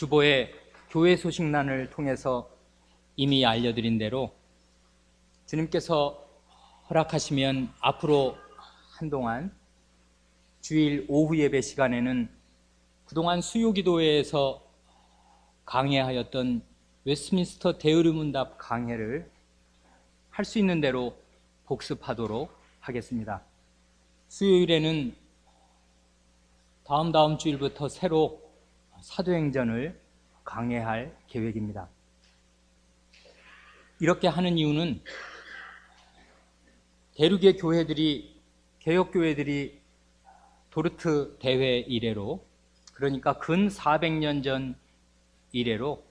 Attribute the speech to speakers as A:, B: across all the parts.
A: 주보의 교회 소식란을 통해서 이미 알려드린 대로 주님께서 허락하시면 앞으로 한동안 주일 오후 예배 시간에는 그동안 수요기도회에서 강해하였던 웨스트민스터 대의문답 강해를 할 수 있는 대로 복습하도록 하겠습니다. 수요일에는 다음 주일부터 새로 사도행전을 강해할 계획입니다. 이렇게 하는 이유는 대륙의 교회들이, 개혁교회들이 도르트 대회 이래로, 그러니까 근 400년 전 이래로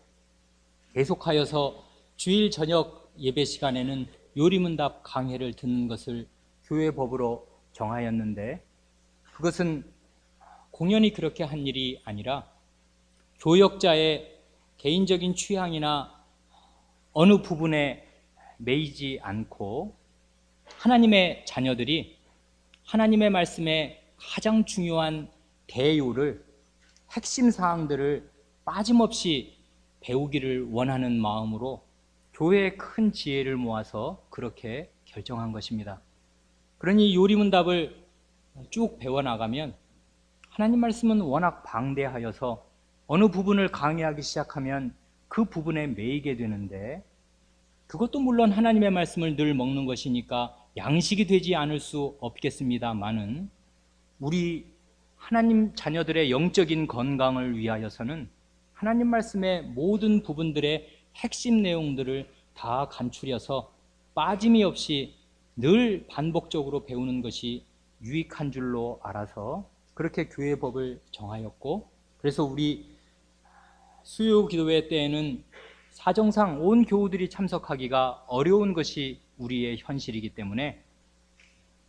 A: 계속하여서 주일 저녁 예배 시간에는 요리문답 강해를 듣는 것을 교회 법으로 정하였는데, 그것은 공연히 그렇게 한 일이 아니라 교역자의 개인적인 취향이나 어느 부분에 매이지 않고 하나님의 자녀들이 하나님의 말씀의 가장 중요한 대요를, 핵심 사항들을 빠짐없이 배우기를 원하는 마음으로 교회의 큰 지혜를 모아서 그렇게 결정한 것입니다. 그러니 요리문답을 쭉 배워나가면 하나님 말씀은 워낙 방대하여서 어느 부분을 강의하기 시작하면 그 부분에 매이게 되는데, 그것도 물론 하나님의 말씀을 늘 먹는 것이니까 양식이 되지 않을 수 없겠습니다마는 우리 하나님 자녀들의 영적인 건강을 위하여서는 하나님 말씀의 모든 부분들의 핵심 내용들을 다 간추려서 빠짐이 없이 늘 반복적으로 배우는 것이 유익한 줄로 알아서 그렇게 교회 법을 정하였고, 그래서 우리 수요 기도회 때에는 사정상 온 교우들이 참석하기가 어려운 것이 우리의 현실이기 때문에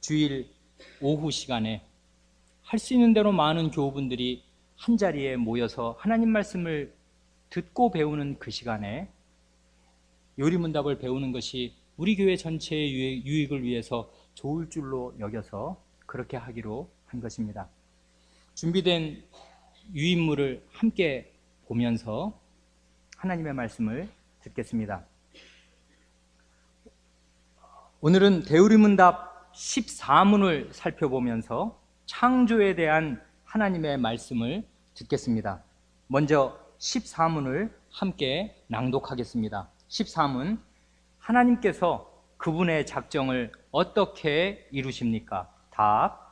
A: 주일 오후 시간에 할 수 있는 대로 많은 교우분들이 한자리에 모여서 하나님 말씀을 듣고 배우는 그 시간에 요리문답을 배우는 것이 우리 교회 전체의 유익을 위해서 좋을 줄로 여겨서 그렇게 하기로 한 것입니다. 준비된 유인물을 함께 보면서 하나님의 말씀을 듣겠습니다. 오늘은 대의문답 14문을 살펴보면서 창조에 대한 하나님의 말씀을 듣겠습니다. 먼저 14문을 함께 낭독하겠습니다. 14문, 하나님께서 그분의 작정을 어떻게 이루십니까? 답.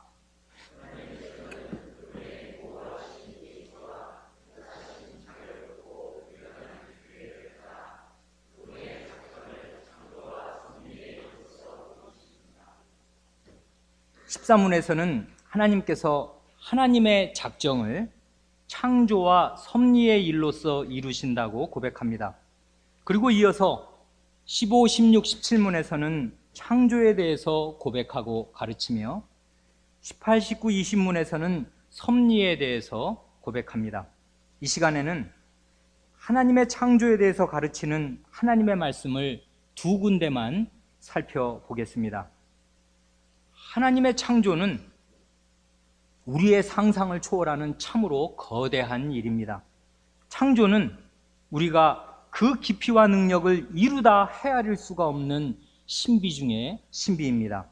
A: (14문에서는) 하나님께서 하나님의 작정을 창조와 섭리의 일로서 이루신다고 고백합니다. 그리고 이어서 15, 16, 17문에서는 창조에 대해서 고백하고 가르치며 18, 19, 20문에서는 섭리에 대해서 고백합니다. 이 시간에는 하나님의 창조에 대해서 가르치는 하나님의 말씀을 두 군데만 살펴보겠습니다. 하나님의 창조는 우리의 상상을 초월하는 참으로 거대한 일입니다. 창조는 우리가 그 깊이와 능력을 이루다 헤아릴 수가 없는 신비 중에 신비입니다.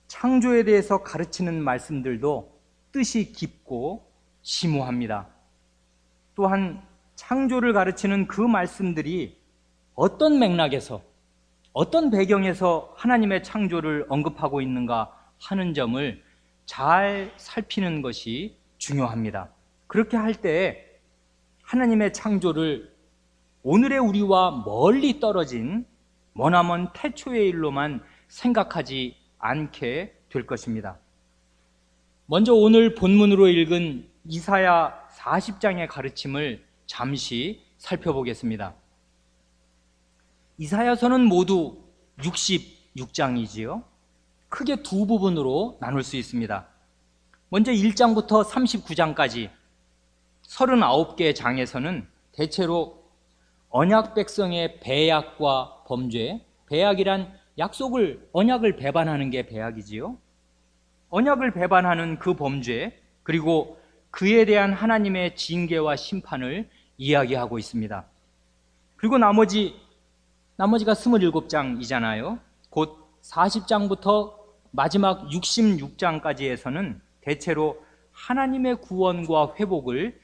A: 창조에 대해서 가르치는 말씀들도 뜻이 깊고 심오합니다. 또한 창조를 가르치는 그 말씀들이 어떤 맥락에서, 어떤 배경에서 하나님의 창조를 언급하고 있는가 하는 점을 잘 살피는 것이 중요합니다. 그렇게 할 때 하나님의 창조를 오늘의 우리와 멀리 떨어진 머나먼 태초의 일로만 생각하지 않게 될 것입니다. 먼저 오늘 본문으로 읽은 이사야 40장의 가르침을 잠시 살펴보겠습니다. 이사야서는 모두 66장이지요. 크게 두 부분으로 나눌 수 있습니다. 먼저 1장부터 39장까지 39개 장에서는 대체로 언약 백성의 배약과 범죄, 배약이란 언약을 배반하는 게 배약이지요. 언약을 배반하는 그 범죄, 그리고 그에 대한 하나님의 징계와 심판을 이야기하고 있습니다. 그리고 나머지가 27장이잖아요. 곧 40장부터 마지막 66장까지에서는 대체로 하나님의 구원과 회복을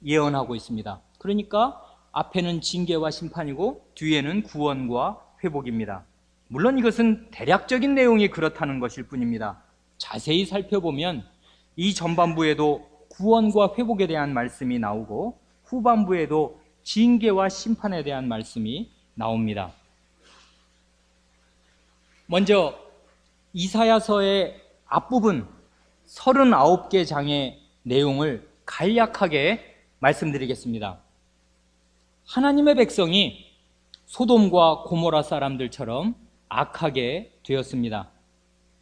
A: 예언하고 있습니다. 그러니까 앞에는 징계와 심판이고 뒤에는 구원과 회복입니다. 물론 이것은 대략적인 내용이 그렇다는 것일 뿐입니다. 자세히 살펴보면 이 전반부에도 구원과 회복에 대한 말씀이 나오고 후반부에도 징계와 심판에 대한 말씀이 나옵니다. 먼저 이사야서의 앞부분 39개 장의 내용을 간략하게 말씀드리겠습니다. 하나님의 백성이 소돔과 고모라 사람들처럼 악하게 되었습니다.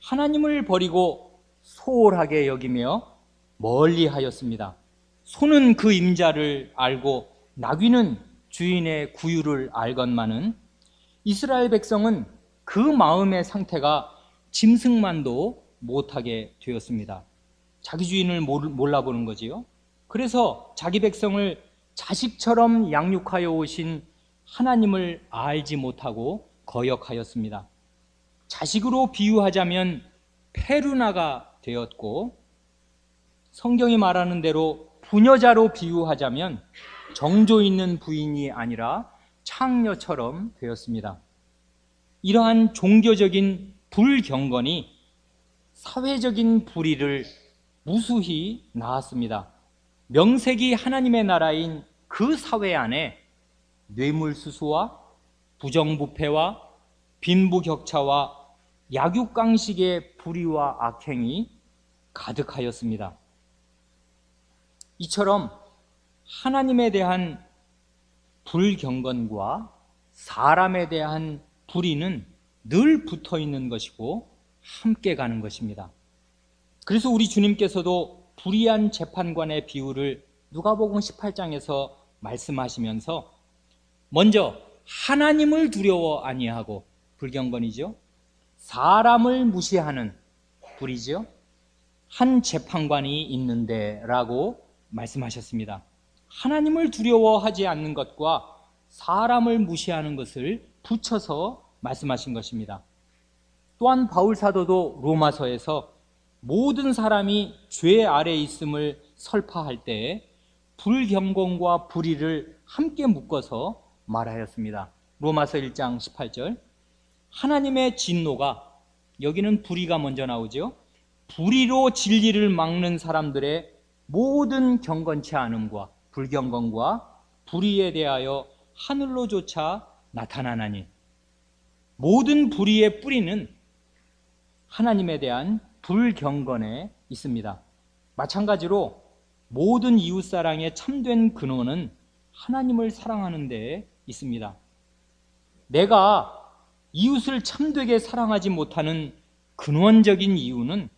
A: 하나님을 버리고 소홀하게 여기며 멀리하였습니다. 소는 그 임자를 알고 나귀는 주인의 구유를 알건만은 이스라엘 백성은 그 마음의 상태가 짐승만도 못하게 되었습니다. 자기 주인을 몰라보는 거지요. 그래서 자기 백성을 자식처럼 양육하여 오신 하나님을 알지 못하고 거역하였습니다. 자식으로 비유하자면 페루나가 되었고, 성경이 말하는 대로 부녀자로 비유하자면 정조 있는 부인이 아니라 창녀처럼 되었습니다. 이러한 종교적인 불경건이 사회적인 불의를 무수히 낳았습니다. 명색이 하나님의 나라인 그 사회 안에 뇌물수수와 부정부패와 빈부격차와 약육강식의 불의와 악행이 가득하였습니다. 이처럼 하나님에 대한 불경건과 사람에 대한 불의는 늘 붙어 있는 것이고 함께 가는 것입니다. 그래서 우리 주님께서도 불의한 재판관의 비유를 누가복음 18장에서 말씀하시면서 먼저 하나님을 두려워 아니하고 불경건이죠. 사람을 무시하는 불이죠. 한 재판관이 있는데 라고 말씀하셨습니다. 하나님을 두려워하지 않는 것과 사람을 무시하는 것을 붙여서 말씀하신 것입니다. 또한 바울 사도도 로마서에서 모든 사람이 죄 아래 있음을 설파할 때에 불경건과 불의를 함께 묶어서 말하였습니다. 로마서 1장 18절. 하나님의 진노가, 여기는 불의가 먼저 나오죠. 불의로 진리를 막는 사람들의 모든 경건치 않음과 불경건과 불의에 대하여 하늘로조차 나타나나니, 모든 불의의 뿌리는 하나님에 대한 불경건에 있습니다. 마찬가지로 모든 이웃사랑의 참된 근원은 하나님을 사랑하는 데에 있습니다. 내가 이웃을 참되게 사랑하지 못하는 근원적인 이유는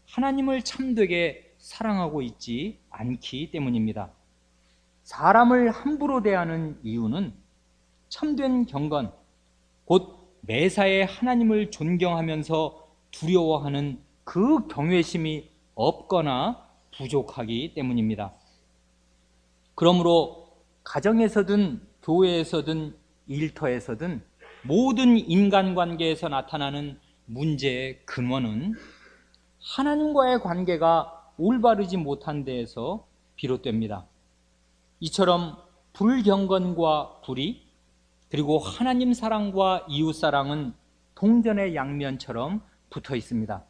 A: 하나님을 참되게 사랑하고 있지 않기 때문입니다. 사람을 함부로 대하는 이유는 참된 경건, 곧 매사에 하나님을 존경하면서 두려워하는 그 경외심이 없거나 부족하기 때문입니다. 그러므로 가정에서든 교회에서든 일터에서든 모든 인간관계에서 나타나는 문제의 근원은 하나님과의 관계가 올바르지 못한 데에서 비롯됩니다. 이처럼 불경건과 불의, 그리고 하나님 사랑과 이웃 사랑은 동전의 양면처럼 붙어 있습니다.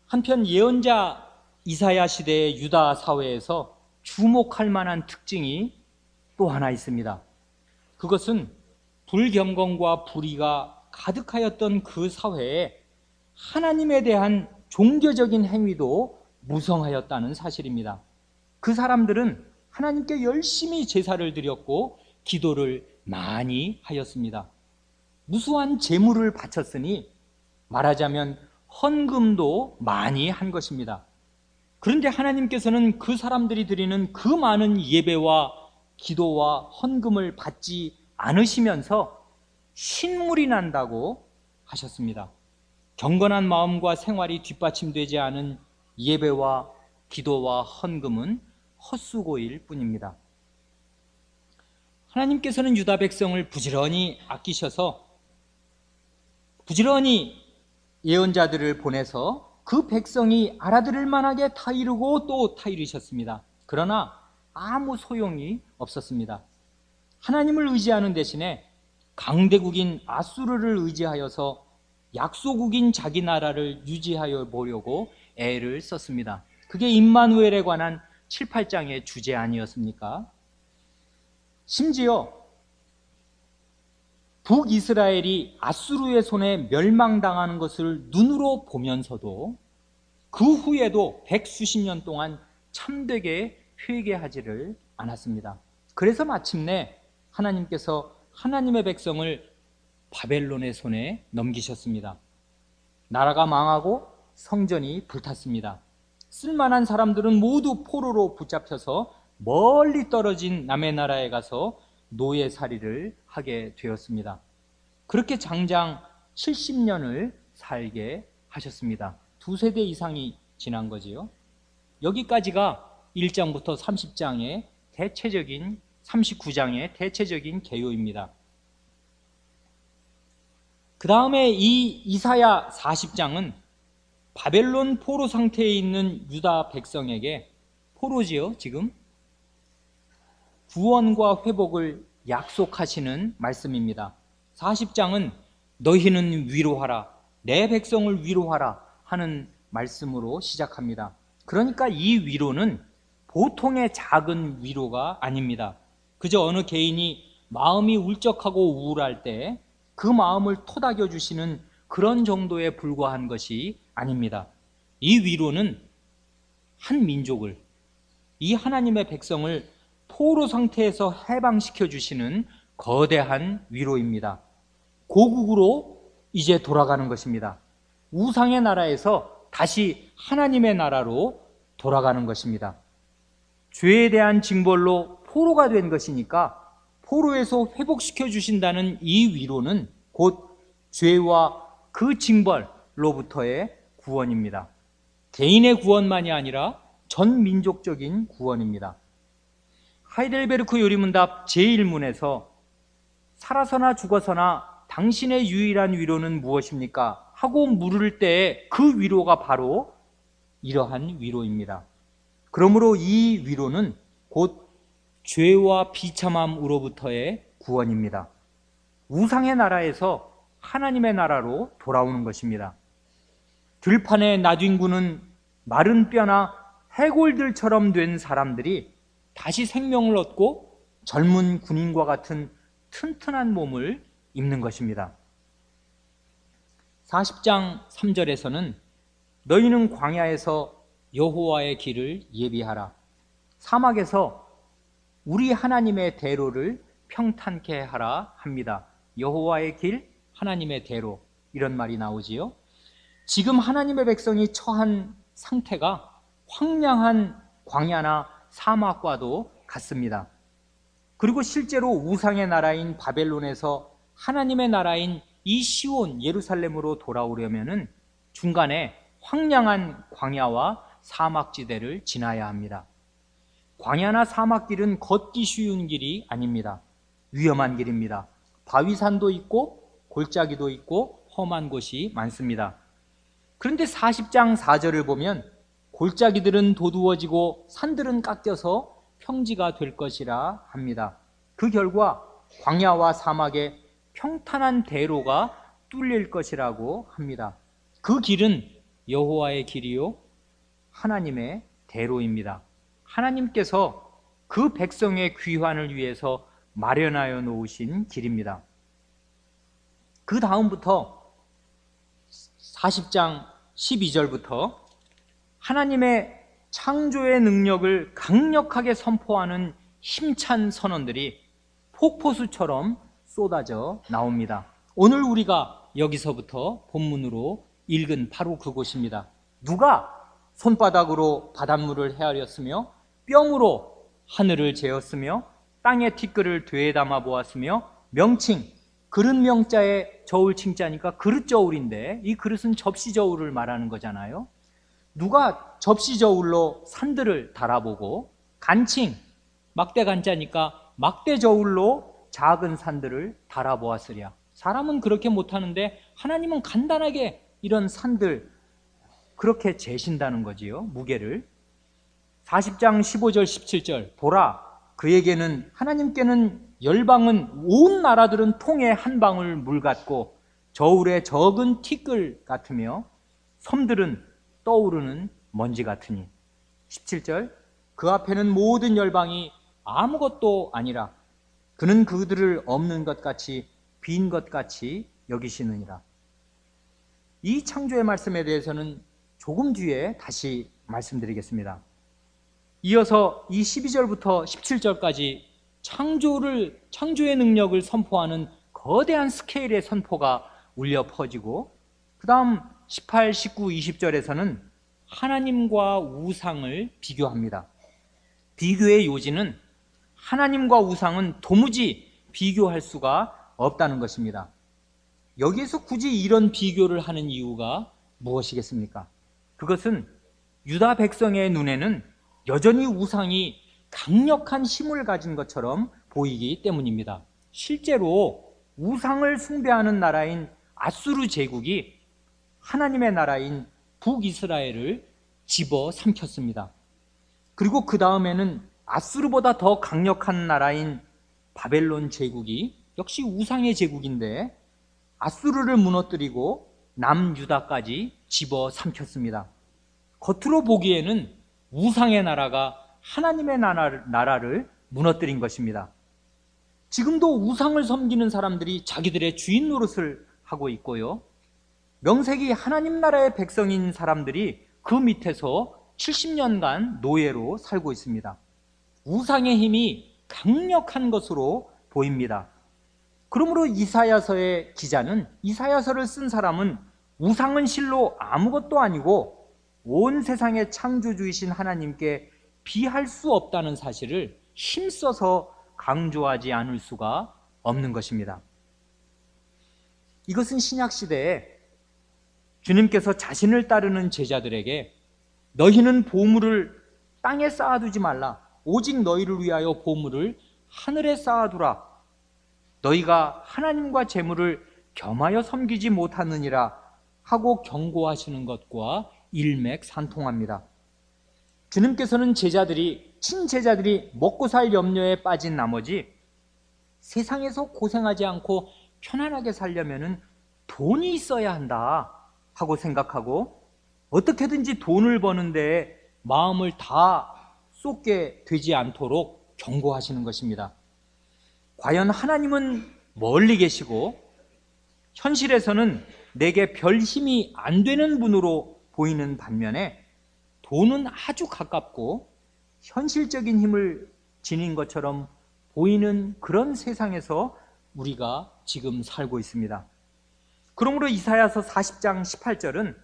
A: 한편 예언자 이사야 시대의 유다 사회에서 주목할 만한 특징이 또 하나 있습니다. 그것은 불경건과 불의가 가득하였던 그 사회에 하나님에 대한 종교적인 행위도 무성하였다는 사실입니다. 그 사람들은 하나님께 열심히 제사를 드렸고 기도를 많이 하였습니다. 무수한 제물을 바쳤으니 말하자면 헌금도 많이 한 것입니다. 그런데 하나님께서는 그 사람들이 드리는 그 많은 예배와 기도와 헌금을 받지 않으시면서 신물이 난다고 하셨습니다. 경건한 마음과 생활이 뒷받침되지 않은 예배와 기도와 헌금은 헛수고일 뿐입니다. 하나님께서는 유다 백성을 부지런히 아끼셔서 부지런히 예언자들을 보내서 그 백성이 알아들을 만하게 다 이루고 또 다 이루셨습니다. 그러나 아무 소용이 없었습니다. 하나님을 의지하는 대신에 강대국인 아수르를 의지하여서 약소국인 자기 나라를 유지하여 보려고 애를 썼습니다. 그게 임마누엘에 관한 7, 8장의 주제 아니었습니까? 심지어 북이스라엘이 아수르의 손에 멸망당하는 것을 눈으로 보면서도 그 후에도 백수십 년 동안 참되게 회개하지를 않았습니다. 그래서 마침내 하나님께서 하나님의 백성을 바벨론의 손에 넘기셨습니다. 나라가 망하고 성전이 불탔습니다. 쓸만한 사람들은 모두 포로로 붙잡혀서 멀리 떨어진 남의 나라에 가서 노예살이를 하게 되었습니다. 그렇게 장장 70년을 살게 하셨습니다. 2세대 이상이 지난 거지요. 여기까지가 1장부터 30장의 대체적인 39장의 대체적인 개요입니다. 그 다음에 이 이사야 40장은 바벨론 포로 상태에 있는 유다 백성에게, 포로지요 지금, 구원과 회복을 약속하시는 말씀입니다. 40장은 너희는 위로하라, 내 백성을 위로하라 하는 말씀으로 시작합니다. 그러니까 이 위로는 보통의 작은 위로가 아닙니다. 그저 어느 개인이 마음이 울적하고 우울할 때 그 마음을 토닥여 주시는 그런 정도에 불과한 것이 아닙니다. 이 위로는 한 민족을, 이 하나님의 백성을 포로 상태에서 해방시켜 주시는 거대한 위로입니다. 고국으로 이제 돌아가는 것입니다. 우상의 나라에서 다시 하나님의 나라로 돌아가는 것입니다. 죄에 대한 징벌로 포로가 된 것이니까 포로에서 회복시켜 주신다는 이 위로는 곧 죄와 그 징벌로부터의 구원입니다. 개인의 구원만이 아니라 전 민족적인 구원입니다. 하이델베르크 요리문답 제1문에서 살아서나 죽어서나 당신의 유일한 위로는 무엇입니까? 하고 물을 때에 그 위로가 바로 이러한 위로입니다. 그러므로 이 위로는 곧 죄와 비참함으로부터의 구원입니다. 우상의 나라에서 하나님의 나라로 돌아오는 것입니다. 들판의 나뒹구는 마른 뼈나 해골들처럼 된 사람들이 다시 생명을 얻고 젊은 군인과 같은 튼튼한 몸을 입는 것입니다. 40장 3절에서는 너희는 광야에서 여호와의 길을 예비하라, 사막에서 우리 하나님의 대로를 평탄케 하라 합니다. 여호와의 길, 하나님의 대로, 이런 말이 나오지요. 지금 하나님의 백성이 처한 상태가 황량한 광야나 사막과도 같습니다. 그리고 실제로 우상의 나라인 바벨론에서 하나님의 나라인 이 시온 예루살렘으로 돌아오려면 중간에 황량한 광야와 사막지대를 지나야 합니다. 광야나 사막길은 걷기 쉬운 길이 아닙니다. 위험한 길입니다. 바위산도 있고 골짜기도 있고 험한 곳이 많습니다. 그런데 40장 4절을 보면 골짜기들은 도두어지고 산들은 깎여서 평지가 될 것이라 합니다. 그 결과 광야와 사막에 평탄한 대로가 뚫릴 것이라고 합니다. 그 길은 여호와의 길이요 하나님의 대로입니다. 하나님께서 그 백성의 귀환을 위해서 마련하여 놓으신 길입니다. 그 다음부터 40장 12절부터 하나님의 창조의 능력을 강력하게 선포하는 힘찬 선언들이 폭포수처럼 쏟아져 나옵니다. 오늘 우리가 여기서부터 본문으로 읽은 바로 그곳입니다. 누가 손바닥으로 바닷물을 헤아렸으며 뼘으로 하늘을 재었으며 땅의 티끌을 되에 담아 보았으며 명칭, 그릇 명자의 저울 칭자니까 그릇 저울인데 이 그릇은 접시 저울을 말하는 거잖아요. 누가 접시 저울로 산들을 달아보고 간칭, 막대 간자니까 막대 저울로 작은 산들을 달아보았으랴. 사람은 그렇게 못하는데 하나님은 간단하게 이런 산들 그렇게 재신다는 거지요, 무게를. 40장 15절 17절 보라, 그에게는 하나님께는 열방은 온 나라들은 통에 한 방울 물 같고 저울의 적은 티끌 같으며 섬들은 떠오르는 먼지 같으니. 17절 그 앞에는 모든 열방이 아무것도 아니라 그는 그들을 없는 것 같이 빈 것 같이 여기시느니라. 이 창조의 말씀에 대해서는 조금 뒤에 다시 말씀드리겠습니다. 이어서 이 12절부터 17절까지 창조의 능력을 선포하는 거대한 스케일의 선포가 울려 퍼지고, 그 다음 18, 19, 20절에서는 하나님과 우상을 비교합니다. 비교의 요지는 하나님과 우상은 도무지 비교할 수가 없다는 것입니다. 여기에서 굳이 이런 비교를 하는 이유가 무엇이겠습니까? 그것은 유다 백성의 눈에는 여전히 우상이 강력한 힘을 가진 것처럼 보이기 때문입니다. 실제로 우상을 숭배하는 나라인 아수르 제국이 하나님의 나라인 북이스라엘을 집어삼켰습니다. 그리고 그 다음에는 아수르보다 더 강력한 나라인 바벨론 제국이 역시 우상의 제국인데 아수르를 무너뜨리고 남유다까지 집어삼켰습니다. 겉으로 보기에는 우상의 나라가 하나님의 나라를 무너뜨린 것입니다. 지금도 우상을 섬기는 사람들이 자기들의 주인 노릇을 하고 있고요, 명색이 하나님 나라의 백성인 사람들이 그 밑에서 70년간 노예로 살고 있습니다. 우상의 힘이 강력한 것으로 보입니다. 그러므로 이사야서의 기자는, 이사야서를 쓴 사람은 우상은 실로 아무것도 아니고 온 세상의 창조주이신 하나님께 비할 수 없다는 사실을 힘써서 강조하지 않을 수가 없는 것입니다. 이것은 신약시대에 주님께서 자신을 따르는 제자들에게 너희는 보물을 땅에 쌓아두지 말라, 오직 너희를 위하여 보물을 하늘에 쌓아두라, 너희가 하나님과 재물을 겸하여 섬기지 못하느니라 하고 경고하시는 것과 일맥상통합니다. 주님께서는 친제자들이 먹고 살 염려에 빠진 나머지 세상에서 고생하지 않고 편안하게 살려면 돈이 있어야 한다 하고 생각하고 어떻게든지 돈을 버는 데에 마음을 다 쏟게 되지 않도록 경고하시는 것입니다. 과연 하나님은 멀리 계시고 현실에서는 내게 별 힘이 안 되는 분으로 보이는 반면에 돈은 아주 가깝고 현실적인 힘을 지닌 것처럼 보이는 그런 세상에서 우리가 지금 살고 있습니다. 그러므로 이사야서 40장 18절은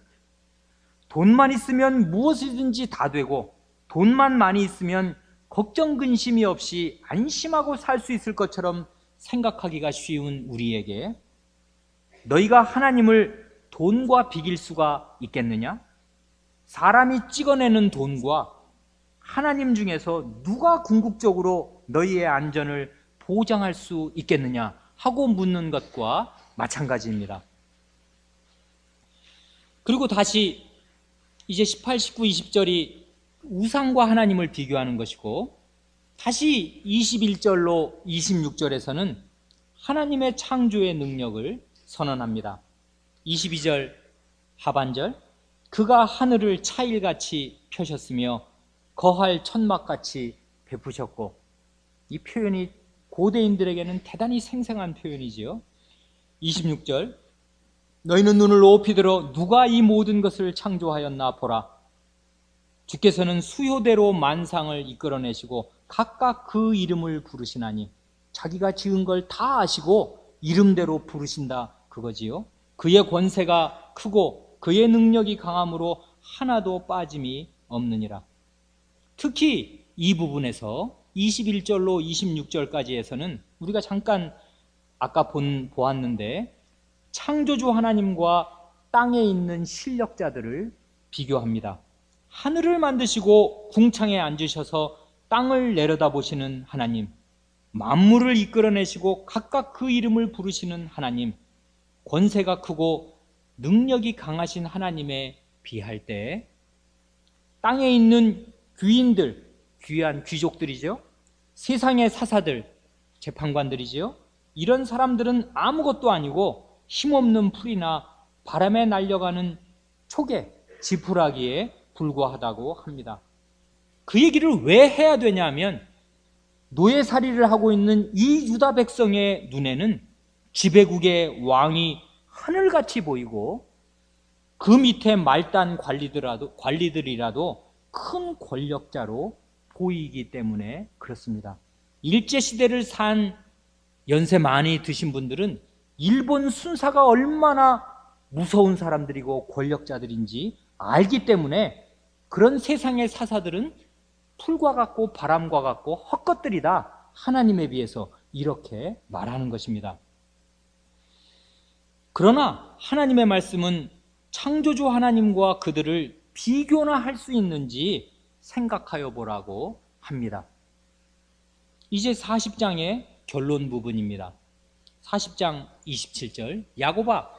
A: 돈만 있으면 무엇이든지 다 되고 돈만 많이 있으면 걱정 근심이 없이 안심하고 살 수 있을 것처럼 생각하기가 쉬운 우리에게 너희가 하나님을 돈과 비길 수가 있겠느냐? 사람이 찍어내는 돈과 하나님 중에서 누가 궁극적으로 너희의 안전을 보장할 수 있겠느냐 하고 묻는 것과 마찬가지입니다. 그리고 다시 이제 18, 19, 20절이 우상과 하나님을 비교하는 것이고, 다시 21절로 26절에서는 하나님의 창조의 능력을 선언합니다. 22절 하반절, 그가 하늘을 차일같이 펴셨으며 거할 천막같이 베푸셨고, 이 표현이 고대인들에게는 대단히 생생한 표현이지요. 26절, 너희는 눈을 높이 들어 누가 이 모든 것을 창조하였나 보라. 주께서는 수효대로 만상을 이끌어내시고 각각 그 이름을 부르시나니, 자기가 지은 걸 다 아시고 이름대로 부르신다 그거지요. 그의 권세가 크고 그의 능력이 강함으로 하나도 빠짐이 없느니라. 특히 이 부분에서 21절로 26절까지에서는 우리가 잠깐 아까 보았는데 창조주 하나님과 땅에 있는 실력자들을 비교합니다. 하늘을 만드시고 궁창에 앉으셔서 땅을 내려다보시는 하나님, 만물을 이끌어내시고 각각 그 이름을 부르시는 하나님, 권세가 크고 능력이 강하신 하나님에 비할 때 땅에 있는 귀인들, 귀한 귀족들이죠. 세상의 사사들, 재판관들이죠. 이런 사람들은 아무것도 아니고 힘없는 풀이나 바람에 날려가는 초개, 지푸라기에 불과하다고 합니다. 그 얘기를 왜 해야 되냐면 노예살이를 하고 있는 이 유다 백성의 눈에는 지배국의 왕이 하늘같이 보이고 그 밑에 말단 관리들이라도 큰 권력자로 보이기 때문에 그렇습니다. 일제시대를 산 연세 많이 드신 분들은 일본 순사가 얼마나 무서운 사람들이고 권력자들인지 알기 때문에 그런 세상의 사사들은 풀과 같고 바람과 같고 헛것들이다, 하나님에 비해서 이렇게 말하는 것입니다. 그러나 하나님의 말씀은 창조주 하나님과 그들을 비교나 할 수 있는지 생각하여 보라고 합니다. 이제 40장의 결론 부분입니다. 40장 27절, 야곱아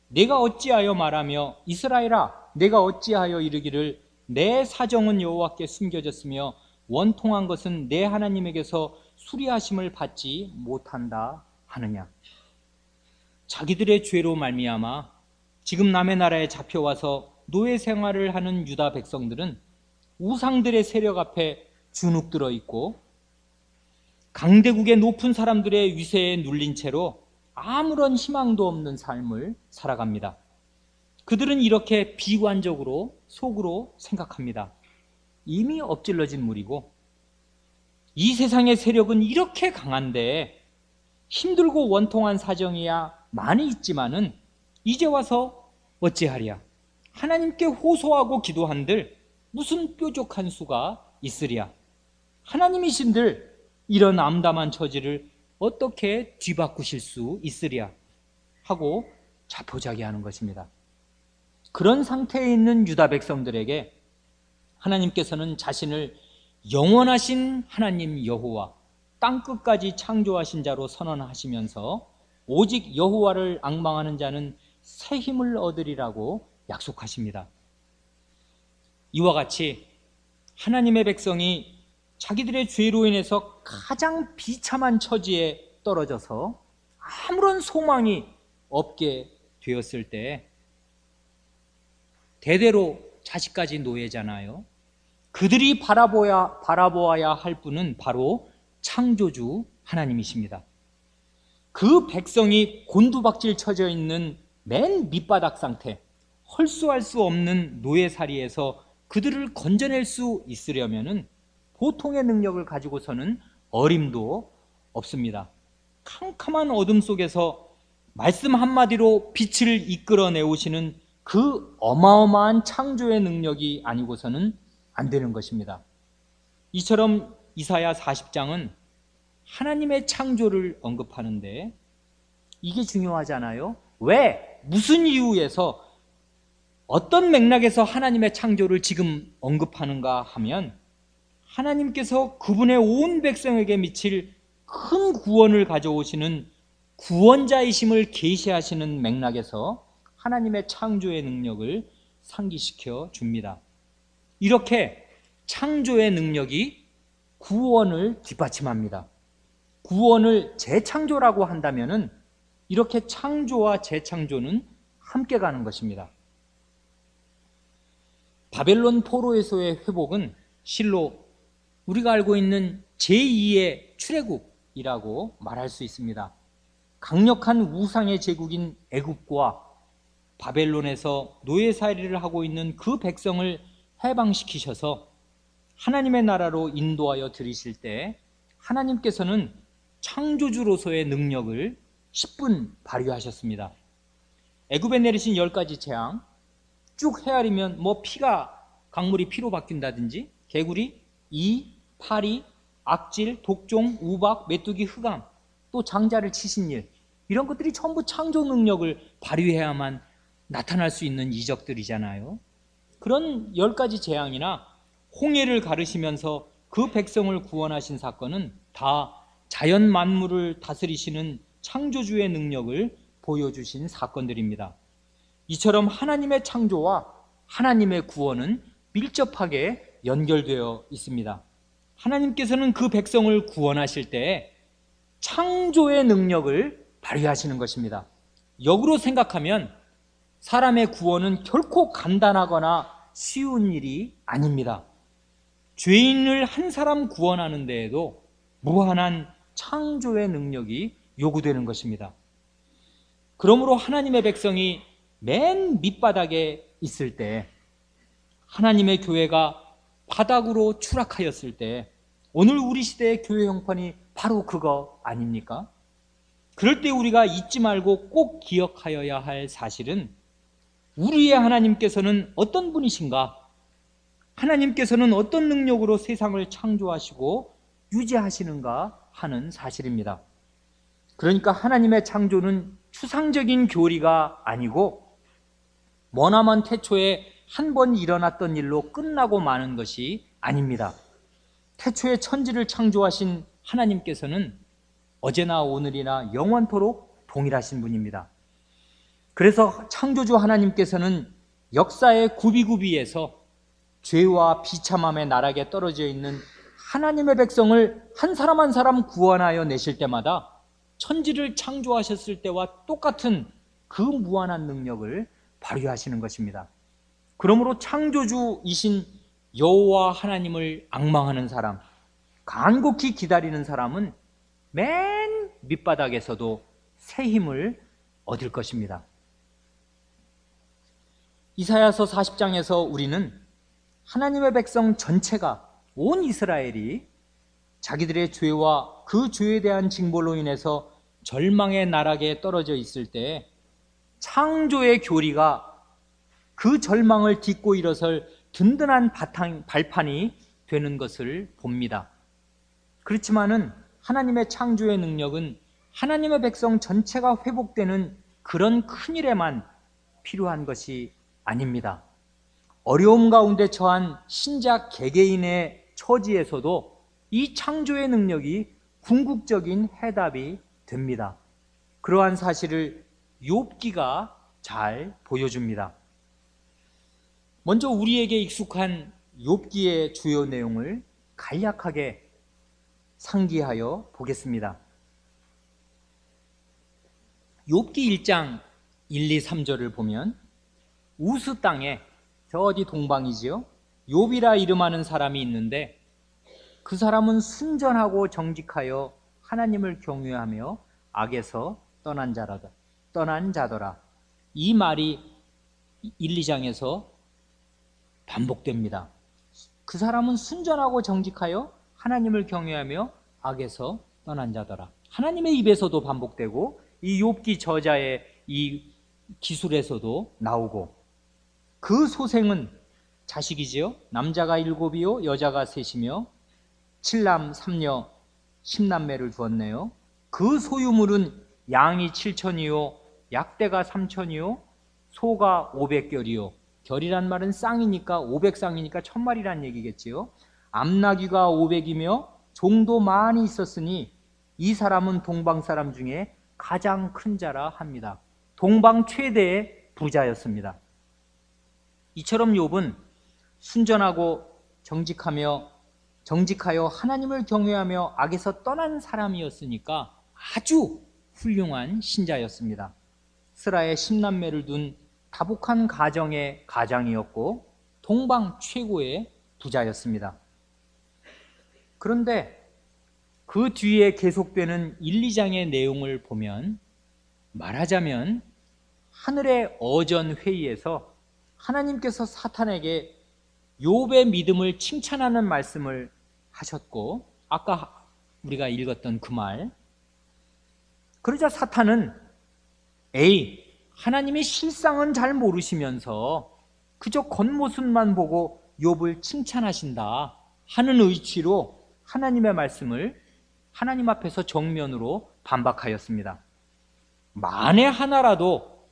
A: 내가 어찌하여 말하며 이스라엘아 내가 어찌하여 이르기를 내 사정은 여호와께 숨겨졌으며 원통한 것은 내 하나님에게서 수리하심을 받지 못한다 하느냐. 자기들의 죄로 말미암아 지금 남의 나라에 잡혀와서 노예 생활을 하는 유다 백성들은 우상들의 세력 앞에 주눅들어 있고 강대국의 높은 사람들의 위세에 눌린 채로 아무런 희망도 없는 삶을 살아갑니다. 그들은 이렇게 비관적으로 속으로 생각합니다. 이미 엎질러진 물이고 이 세상의 세력은 이렇게 강한데 힘들고 원통한 사정이야 많이 있지만은 이제 와서 어찌하랴. 하나님께 호소하고 기도한들 무슨 뾰족한 수가 있으랴. 하나님이신들 이런 암담한 처지를 어떻게 뒤바꾸실 수 있으랴 하고 자포자기하는 것입니다. 그런 상태에 있는 유다 백성들에게 하나님께서는 자신을 영원하신 하나님 여호와, 땅끝까지 창조하신 자로 선언하시면서 오직 여호와를 앙망하는 자는 새 힘을 얻으리라고 약속하십니다. 이와 같이 하나님의 백성이 자기들의 죄로 인해서 가장 비참한 처지에 떨어져서 아무런 소망이 없게 되었을 때 대대로 자식까지 노예잖아요. 그들이 바라보아야 할 분은 바로 창조주 하나님이십니다. 그 백성이 곤두박질 쳐져 있는 맨 밑바닥 상태, 헐수할 수 없는 노예살이에서 그들을 건져낼 수 있으려면은 보통의 능력을 가지고서는 어림도 없습니다. 캄캄한 어둠 속에서 말씀 한마디로 빛을 이끌어내오시는 그 어마어마한 창조의 능력이 아니고서는 안 되는 것입니다. 이처럼 이사야 40장은 하나님의 창조를 언급하는데 이게 중요하잖아요. 왜? 무슨 이유에서 어떤 맥락에서 하나님의 창조를 지금 언급하는가 하면 하나님께서 그분의 온 백성에게 미칠 큰 구원을 가져오시는 구원자이심을 계시하시는 맥락에서 하나님의 창조의 능력을 상기시켜 줍니다. 이렇게 창조의 능력이 구원을 뒷받침합니다. 구원을 재창조라고 한다면은 이렇게 창조와 재창조는 함께 가는 것입니다. 바벨론 포로에서의 회복은 실로 우리가 알고 있는 제2의 출애굽이라고 말할 수 있습니다. 강력한 우상의 제국인 애굽과 바벨론에서 노예살이를 하고 있는 그 백성을 해방시키셔서 하나님의 나라로 인도하여 들이실 때 하나님께서는 창조주로서의 능력을 10분 발휘하셨습니다. 애굽에 내리신 10가지 재앙 쭉 헤아리면 강물이 피로 바뀐다든지 개구리, 이, 파리, 악질, 독종, 우박, 메뚜기, 흑암, 또 장자를 치신 일, 이런 것들이 전부 창조 능력을 발휘해야만 나타날 수 있는 이적들이잖아요. 그런 10가지 재앙이나 홍해를 가르시면서 그 백성을 구원하신 사건은 다 자연 만물을 다스리시는 창조주의 능력을 보여주신 사건들입니다. 이처럼 하나님의 창조와 하나님의 구원은 밀접하게 연결되어 있습니다. 하나님께서는 그 백성을 구원하실 때 창조의 능력을 발휘하시는 것입니다. 역으로 생각하면 사람의 구원은 결코 간단하거나 쉬운 일이 아닙니다. 죄인을 한 사람 구원하는 데에도 무한한 창조의 능력이 요구되는 것입니다. 그러므로 하나님의 백성이 맨 밑바닥에 있을 때, 하나님의 교회가 바닥으로 추락하였을 때, 오늘 우리 시대의 교회 형편이 바로 그거 아닙니까? 그럴 때 우리가 잊지 말고 꼭 기억하여야 할 사실은 우리의 하나님께서는 어떤 분이신가? 하나님께서는 어떤 능력으로 세상을 창조하시고 유지하시는가 하는 사실입니다. 그러니까 하나님의 창조는 추상적인 교리가 아니고 머나먼 태초에 한 번 일어났던 일로 끝나고 마는 것이 아닙니다. 태초에 천지를 창조하신 하나님께서는 어제나 오늘이나 영원토록 동일하신 분입니다. 그래서 창조주 하나님께서는 역사의 구비구비에서 죄와 비참함의 나락에 떨어져 있는 하나님의 백성을 한 사람 한 사람 구원하여 내실 때마다 천지를 창조하셨을 때와 똑같은 그 무한한 능력을 발휘하시는 것입니다. 그러므로 창조주이신 여호와 하나님을 앙망하는 사람, 간곡히 기다리는 사람은 맨 밑바닥에서도 새 힘을 얻을 것입니다. 이사야서 40장에서 우리는 하나님의 백성 전체가, 온 이스라엘이 자기들의 죄와 그 죄에 대한 징벌로 인해서 절망의 나락에 떨어져 있을 때 창조의 교리가 그 절망을 딛고 일어설 든든한 발판이 되는 것을 봅니다. 그렇지만은 하나님의 창조의 능력은 하나님의 백성 전체가 회복되는 그런 큰 일에만 필요한 것이 아닙니다. 어려움 가운데 처한 신자 개개인의 처지에서도 이 창조의 능력이 궁극적인 해답이 됩니다. 그러한 사실을 욥기가 잘 보여줍니다. 먼저 우리에게 익숙한 욥기의 주요 내용을 간략하게 상기하여 보겠습니다. 욥기 1장 1, 2, 3절을 보면 우스 땅에, 저 어디 동방이지요, 욥이라 이름하는 사람이 있는데 그 사람은 순전하고 정직하여 하나님을 경외하며 악에서 떠난 자더라. 이 말이 1, 2장에서 반복됩니다. 그 사람은 순전하고 정직하여 하나님을 경외하며 악에서 떠난 자더라. 하나님의 입에서도 반복되고 이 욥기 저자의 이 기술에서도 나오고, 그 소생은 자식이지요. 남자가 7이요 여자가 3이며 7남 3녀 10남매를 두었네요. 그 소유물은 양이 7천이요 약대가 3천이요 소가 500결이요. 결이란 말은 쌍이니까 500쌍이니까 1000마리란 얘기겠지요. 암나귀가 500이며 종도 많이 있었으니 이 사람은 동방 사람 중에 가장 큰 자라 합니다. 동방 최대의 부자였습니다. 이처럼 욥은 순전하고 정직하여 하나님을 경외하며 악에서 떠난 사람이었으니까 아주 훌륭한 신자였습니다. 스라의 10남매를 둔 다복한 가정의 가장이었고 동방 최고의 부자였습니다. 그런데 그 뒤에 계속되는 1, 2장의 내용을 보면, 말하자면 하늘의 어전 회의에서 하나님께서 사탄에게 욥의 믿음을 칭찬하는 말씀을 하셨고, 아까 우리가 읽었던 그 말, 그러자 사탄은 하나님의 실상은 잘 모르시면서 그저 겉모습만 보고 욥을 칭찬하신다 하는 의취로 하나님의 말씀을 하나님 앞에서 정면으로 반박하였습니다. 만에 하나라도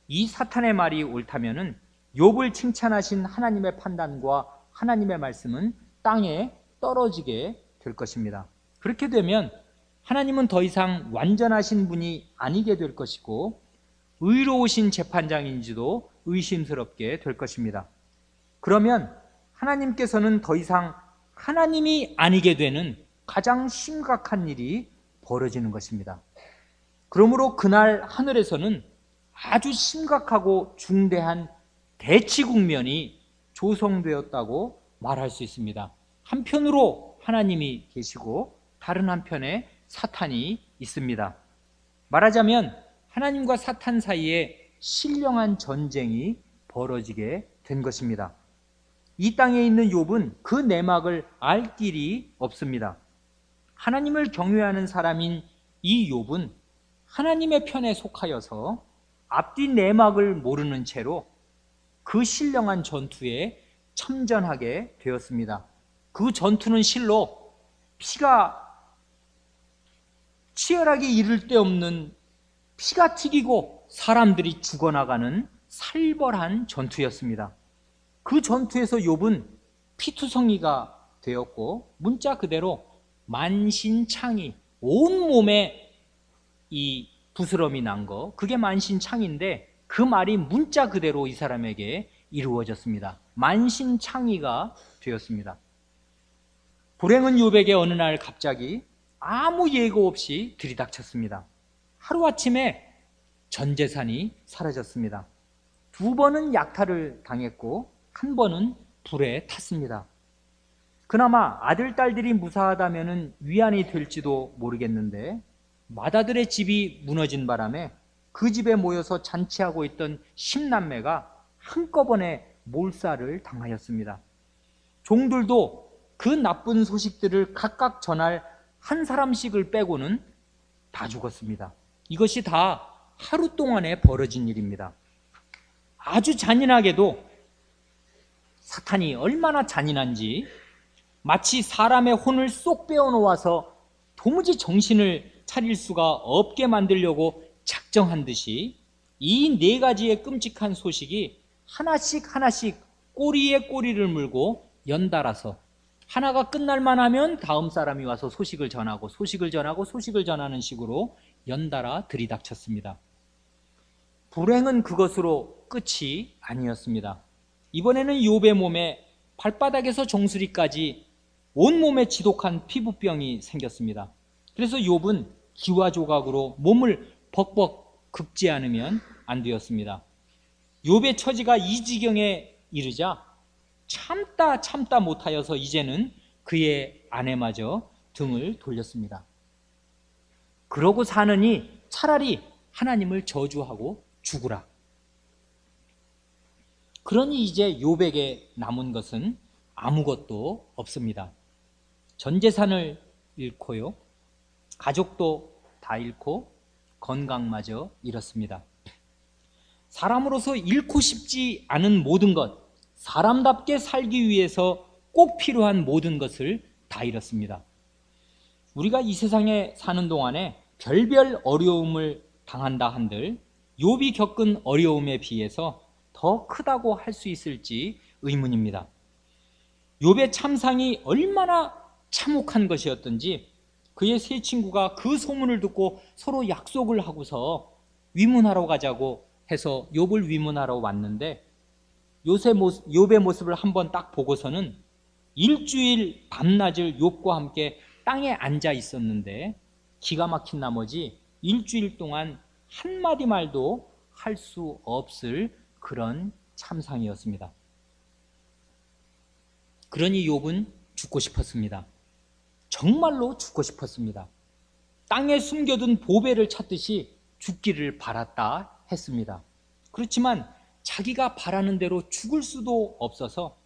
A: 이 사탄의 말이 옳다면은 욥을 칭찬하신 하나님의 판단과 하나님의 말씀은 땅에 떨어지게 될 것입니다. 그렇게 되면 하나님은 더 이상 완전하신 분이 아니게 될 것이고 의로우신 재판장인지도 의심스럽게 될 것입니다. 그러면 하나님께서는 더 이상 하나님이 아니게 되는 가장 심각한 일이 벌어지는 것입니다. 그러므로 그날 하늘에서는 아주 심각하고 중대한 대치 국면이 조성되었다고 말할 수 있습니다. 한편으로 하나님이 계시고 다른 한편에 사탄이 있습니다. 말하자면 하나님과 사탄 사이에 신령한 전쟁이 벌어지게 된 것입니다. 이 땅에 있는 욥은 그 내막을 알 길이 없습니다. 하나님을 경외하는 사람인 이 욥은 하나님의 편에 속하여서 앞뒤 내막을 모르는 채로 그 신령한 전투에 참전하게 되었습니다. 그 전투는 실로 피가 치열하게 이를 데 없는 피가 튀기고 사람들이 죽어나가는 살벌한 전투였습니다. 그 전투에서 욥은 피투성이가 되었고 문자 그대로 만신창이 온몸에 이 부스럼이 난 거, 그게 만신창인데 그 말이 문자 그대로 이 사람에게 이루어졌습니다. 만신창이가 되었습니다. 불행은 욥에게 어느 날 갑자기 아무 예고 없이 들이닥쳤습니다. 하루아침에 전 재산이 사라졌습니다. 2번은 약탈을 당했고 1번은 불에 탔습니다. 그나마 아들, 딸들이 무사하다면 위안이 될지도 모르겠는데 맏아들의 집이 무너진 바람에 그 집에 모여서 잔치하고 있던 10남매가 한꺼번에 몰살을 당하였습니다. 종들도 그 나쁜 소식들을 각각 전할 한 사람씩을 빼고는 다 죽었습니다. 이것이 다 하루 동안에 벌어진 일입니다. 아주 잔인하게도 사탄이 얼마나 잔인한지 마치 사람의 혼을 쏙 빼어놓아서 도무지 정신을 차릴 수가 없게 만들려고 작정한 듯이 이 4가지의 끔찍한 소식이 하나씩 하나씩 꼬리에 꼬리를 물고 연달아서 하나가 끝날만 하면 다음 사람이 와서 소식을 전하고 소식을 전하고 소식을 전하는 식으로 연달아 들이닥쳤습니다. 불행은 그것으로 끝이 아니었습니다. 이번에는 욥의 몸에 발바닥에서 정수리까지 온몸에 지독한 피부병이 생겼습니다. 그래서 욥은 기와 조각으로 몸을 벅벅 긁지 않으면 안 되었습니다. 욥의 처지가 이 지경에 이르자 참다 못하여서 이제는 그의 아내마저 등을 돌렸습니다. 그러고 사느니 차라리 하나님을 저주하고 죽으라. 그러니 이제 욥에게 남은 것은 아무것도 없습니다. 전 재산을 잃고요, 가족도 다 잃고 건강마저 잃었습니다. 사람으로서 잃고 싶지 않은 모든 것, 사람답게 살기 위해서 꼭 필요한 모든 것을 다 잃었습니다. 우리가 이 세상에 사는 동안에 별별 어려움을 당한다 한들 욥이 겪은 어려움에 비해서 더 크다고 할 수 있을지 의문입니다. 욥의 참상이 얼마나 참혹한 것이었던지 그의 세 친구가 그 소문을 듣고 서로 약속을 하고서 위문하러 가자고 해서 욥을 위문하러 왔는데 욥의 모습을 한번 딱 보고서는 일주일 밤낮을 욥과 함께 땅에 앉아 있었는데 기가 막힌 나머지 일주일 동안 한마디 말도 할 수 없을 그런 참상이었습니다. 그러니 욥은 죽고 싶었습니다. 정말로 죽고 싶었습니다. 땅에 숨겨둔 보배를 찾듯이 죽기를 바랐다 했습니다. 그렇지만 자기가 바라는 대로 죽을 수도 없어서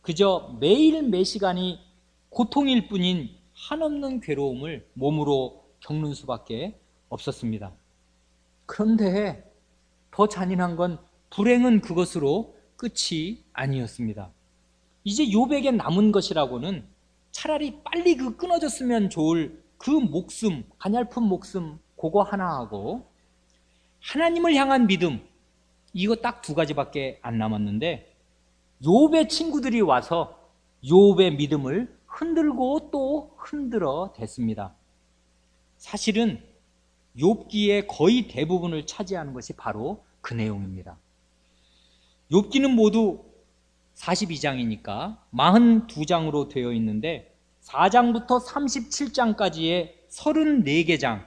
A: 그저 매일 매시간이 고통일 뿐인 한없는 괴로움을 몸으로 겪는 수밖에 없었습니다. 그런데 더 잔인한 건 불행은 그것으로 끝이 아니었습니다. 이제 욥에게 남은 것이라고는 차라리 빨리 그 끊어졌으면 좋을 그 목숨, 가냘픈 목숨 그거 하나하고 하나님을 향한 믿음, 이거 딱 2가지밖에 안 남았는데 욥의 친구들이 와서 욥의 믿음을 흔들고 또 흔들어 댔습니다. 사실은 욥기의 거의 대부분을 차지하는 것이 바로 그 내용입니다. 욥기는 모두 42장이니까 42장으로 되어 있는데 4장부터 37장까지의 34개 장,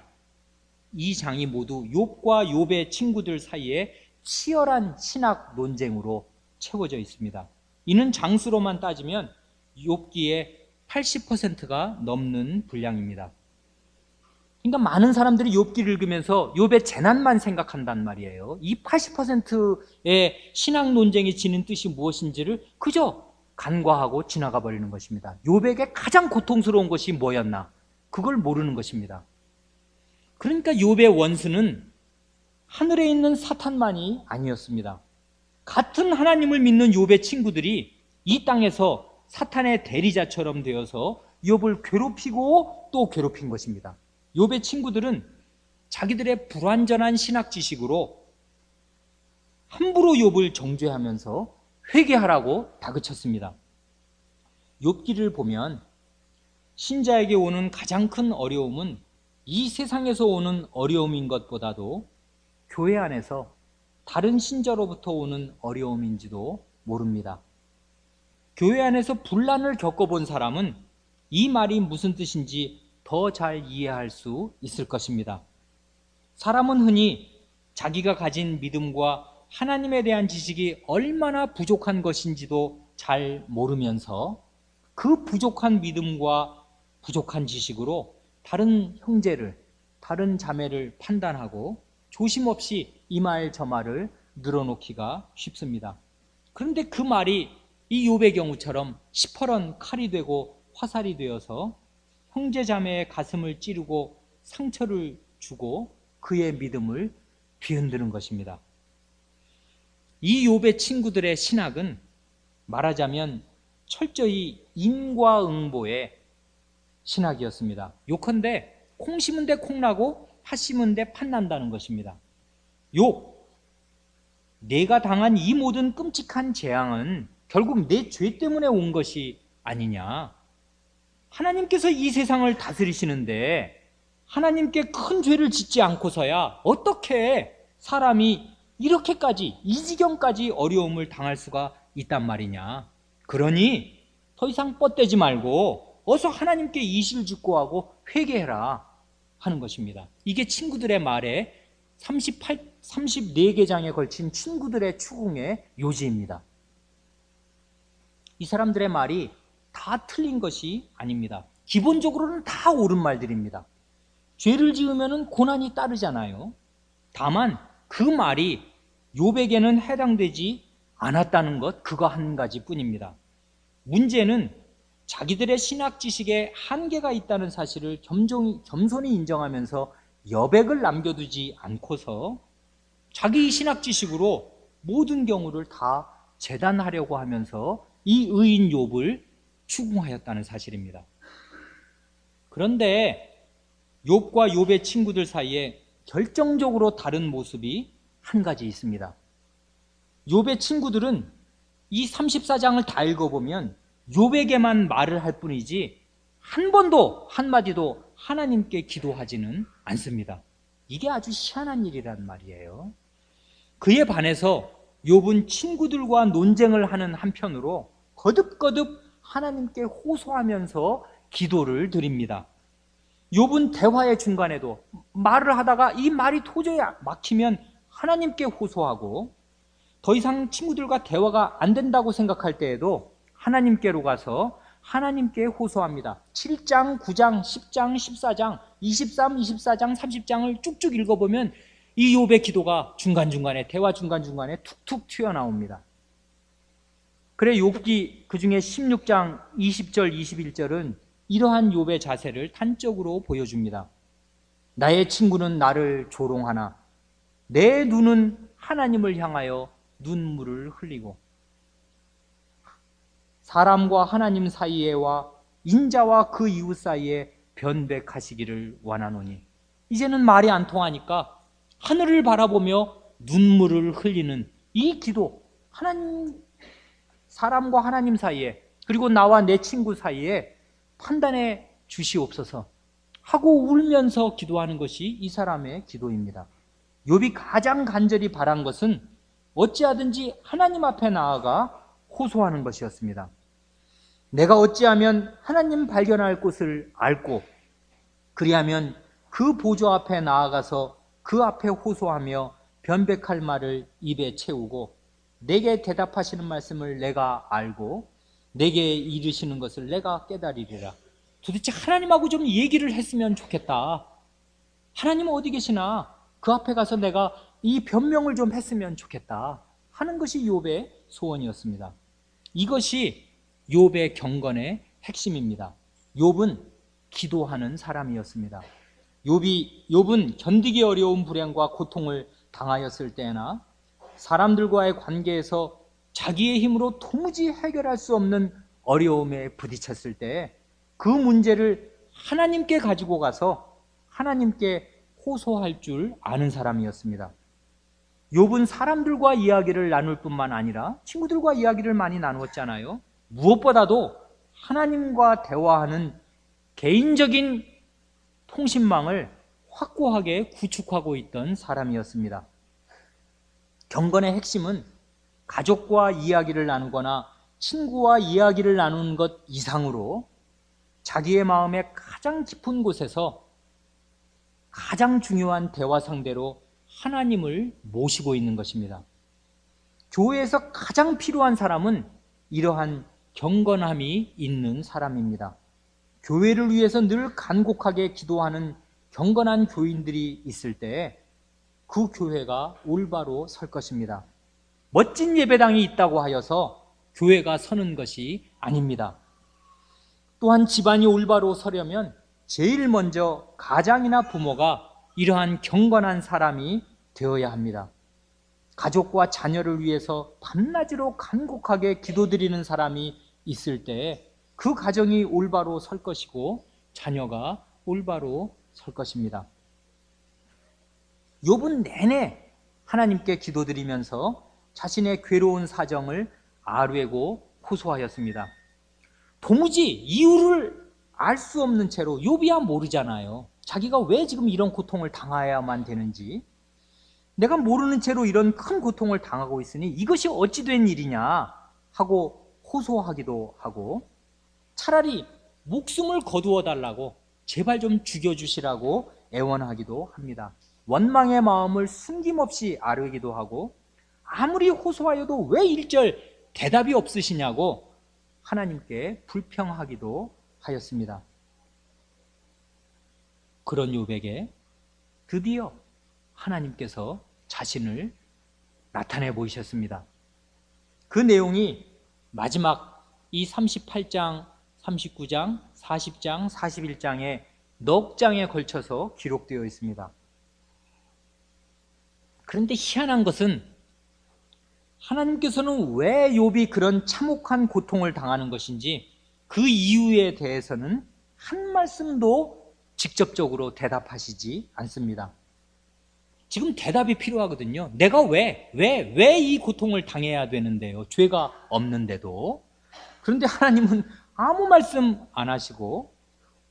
A: 이 장이 모두 욥과 욥의 친구들 사이에 치열한 신학 논쟁으로 채워져 있습니다. 이는 장수로만 따지면 욥기의 80%가 넘는 분량입니다. 그러니까 많은 사람들이 욥기를 읽으면서 욥의 재난만 생각한단 말이에요. 이 80%의 신학 논쟁이 지닌 뜻이 무엇인지를 그저 간과하고 지나가 버리는 것입니다. 욥에게 가장 고통스러운 것이 뭐였나? 그걸 모르는 것입니다. 그러니까 욥의 원수는 하늘에 있는 사탄만이 아니었습니다. 같은 하나님을 믿는 욥의 친구들이 이 땅에서 사탄의 대리자처럼 되어서 욥을 괴롭히고 또 괴롭힌 것입니다. 욥의 친구들은 자기들의 불완전한 신학 지식으로 함부로 욥을 정죄하면서 회개하라고 다그쳤습니다. 욥기를 보면 신자에게 오는 가장 큰 어려움은 이 세상에서 오는 어려움인 것보다도 교회 안에서 다른 신자로부터 오는 어려움인지도 모릅니다. 교회 안에서 분란을 겪어본 사람은 이 말이 무슨 뜻인지 더 잘 이해할 수 있을 것입니다. 사람은 흔히 자기가 가진 믿음과 하나님에 대한 지식이 얼마나 부족한 것인지도 잘 모르면서 그 부족한 믿음과 부족한 지식으로 다른 형제를, 다른 자매를 판단하고 조심 없이 이 말 저 말을 늘어놓기가 쉽습니다. 그런데 그 말이 이 욥의 경우처럼 시퍼런 칼이 되고 화살이 되어서 형제 자매의 가슴을 찌르고 상처를 주고 그의 믿음을 뒤흔드는 것입니다. 이 욥의 친구들의 신학은 말하자면 철저히 인과응보의 신학이었습니다. 요컨대 콩 심은 데 콩 나고 팥 심은 데 팥 난다는 것입니다. 욥, 내가 당한 이 모든 끔찍한 재앙은 결국 내 죄 때문에 온 것이 아니냐. 하나님께서 이 세상을 다스리시는데 하나님께 큰 죄를 짓지 않고서야 어떻게 사람이 이렇게까지 이 지경까지 어려움을 당할 수가 있단 말이냐. 그러니 더 이상 뻗대지 말고 어서 하나님께 이실직고하고 회개해라 하는 것입니다. 이게 친구들의 말에 34개 장에 걸친 친구들의 추궁의 요지입니다. 이 사람들의 말이 다 틀린 것이 아닙니다. 기본적으로는 다 옳은 말들입니다. 죄를 지으면 고난이 따르잖아요. 다만 그 말이 욥에게는 해당되지 않았다는 것, 그거 한 가지뿐입니다. 문제는 자기들의 신학 지식에 한계가 있다는 사실을 겸손히 인정하면서 여백을 남겨두지 않고서 자기 신학 지식으로 모든 경우를 다 재단하려고 하면서 이 의인 욥을 추궁하였다는 사실입니다. 그런데 욥과 욥의 친구들 사이에 결정적으로 다른 모습이 한 가지 있습니다. 욥의 친구들은 이 34장을 다 읽어보면 욥에게만 말을 할 뿐이지 한 번도 한마디도 하나님께 기도하지는 않습니다. 이게 아주 희한한 일이란 말이에요. 그에 반해서 욥은 친구들과 논쟁을 하는 한편으로 거듭거듭 하나님께 호소하면서 기도를 드립니다. 욥은 대화의 중간에도 말을 하다가 이 말이 도저히 막히면 하나님께 호소하고 더 이상 친구들과 대화가 안 된다고 생각할 때에도 하나님께로 가서 하나님께 호소합니다. 7장, 9장, 10장, 14장, 23, 24장, 30장을 쭉쭉 읽어보면 이 욥의 기도가 중간중간에, 대화 중간중간에 툭툭 튀어나옵니다. 그래 욥기 그중에 16장 20절, 21절은 이러한 욥의 자세를 단적으로 보여줍니다. 나의 친구는 나를 조롱하나 내 눈은 하나님을 향하여 눈물을 흘리고 사람과 하나님 사이에와 인자와 그 이웃 사이에 변백하시기를 원하노니. 이제는 말이 안 통하니까 하늘을 바라보며 눈물을 흘리는 이 기도, 하나님, 사람과 하나님 사이에, 그리고 나와 내 친구 사이에 판단해 주시옵소서 하고 울면서 기도하는 것이 이 사람의 기도입니다. 욥이 가장 간절히 바란 것은 어찌하든지 하나님 앞에 나아가 호소하는 것이었습니다. 내가 어찌하면 하나님 발견할 곳을 알고 그리하면 그 보좌 앞에 나아가서 그 앞에 호소하며 변백할 말을 입에 채우고 내게 대답하시는 말씀을 내가 알고 내게 이르시는 것을 내가 깨달으리라. 도대체 하나님하고 좀 얘기를 했으면 좋겠다. 하나님은 어디 계시나? 그 앞에 가서 내가 이 변명을 좀 했으면 좋겠다 하는 것이 욥의 소원이었습니다. 이것이 욥의 경건의 핵심입니다. 욥은 기도하는 사람이었습니다. 욥은 견디기 어려운 불행과 고통을 당하였을 때나 사람들과의 관계에서 자기의 힘으로 도무지 해결할 수 없는 어려움에 부딪혔을 때 그 문제를 하나님께 가지고 가서 하나님께 호소할 줄 아는 사람이었습니다. 욥은 사람들과 이야기를 나눌 뿐만 아니라 친구들과 이야기를 많이 나누었잖아요. 무엇보다도 하나님과 대화하는 개인적인 통신망을 확고하게 구축하고 있던 사람이었습니다. 경건의 핵심은 가족과 이야기를 나누거나 친구와 이야기를 나누는 것 이상으로 자기의 마음의 가장 깊은 곳에서 가장 중요한 대화 상대로 하나님을 모시고 있는 것입니다. 교회에서 가장 필요한 사람은 이러한 경건함이 있는 사람입니다. 교회를 위해서 늘 간곡하게 기도하는 경건한 교인들이 있을 때 그 교회가 올바로 설 것입니다. 멋진 예배당이 있다고 하여서 교회가 서는 것이 아닙니다. 또한 집안이 올바로 서려면 제일 먼저 가장이나 부모가 이러한 경건한 사람이 되어야 합니다. 가족과 자녀를 위해서 밤낮으로 간곡하게 기도드리는 사람이 있을 때 그 가정이 올바로 설 것이고 자녀가 올바로 설 것입니다. 욥은 내내 하나님께 기도드리면서 자신의 괴로운 사정을 아뢰고 호소하였습니다. 도무지 이유를 알 수 없는 채로 욥이야 모르잖아요. 자기가 왜 지금 이런 고통을 당해야만 되는지, 내가 모르는 채로 이런 큰 고통을 당하고 있으니 이것이 어찌 된 일이냐 하고 호소하기도 하고, 차라리 목숨을 거두어 달라고 제발 좀 죽여주시라고 애원하기도 합니다. 원망의 마음을 숨김없이 아뢰기도 하고, 아무리 호소하여도 왜 일절 대답이 없으시냐고 하나님께 불평하기도 하였습니다. 그런 욥에게 드디어 하나님께서 자신을 나타내 보이셨습니다. 그 내용이 마지막 이 38장, 39장, 40장, 41장의 넉 장에 걸쳐서 기록되어 있습니다. 그런데 희한한 것은 하나님께서는 왜 욥이 그런 참혹한 고통을 당하는 것인지 그 이유에 대해서는 한 말씀도 직접적으로 대답하시지 않습니다. 지금 대답이 필요하거든요. 내가 왜 이 고통을 당해야 되는데요? 죄가 없는데도. 그런데 하나님은 아무 말씀 안 하시고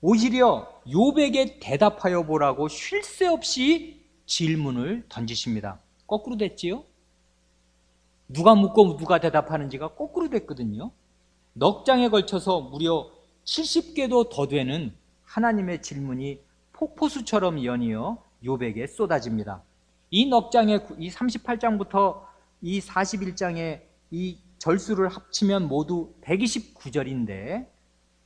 A: 오히려 욥에게 대답하여 보라고 쉴 새 없이 질문을 던지십니다. 거꾸로 됐지요? 누가 묻고 누가 대답하는지가 거꾸로 됐거든요. 넉 장에 걸쳐서 무려 70개도 더 되는 하나님의 질문이 폭포수처럼 연이어 욥에게 쏟아집니다. 이 넉 장의 이 38장부터 이 41장의 이 절수를 합치면 모두 129절인데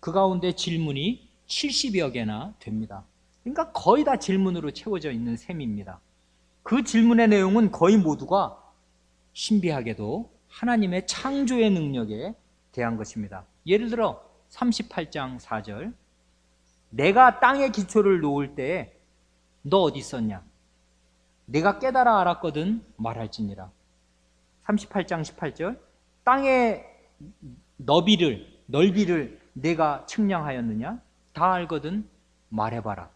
A: 그 가운데 질문이 70여 개나 됩니다. 그러니까 거의 다 질문으로 채워져 있는 셈입니다. 그 질문의 내용은 거의 모두가 신비하게도 하나님의 창조의 능력에 대한 것입니다. 예를 들어 38장 4절, 내가 땅의 기초를 놓을 때 너 어디 있었냐? 내가 깨달아 알았거든 말할지니라. 38장 18절, 땅의 넓이를 내가 측량하였느냐? 다 알거든 말해봐라.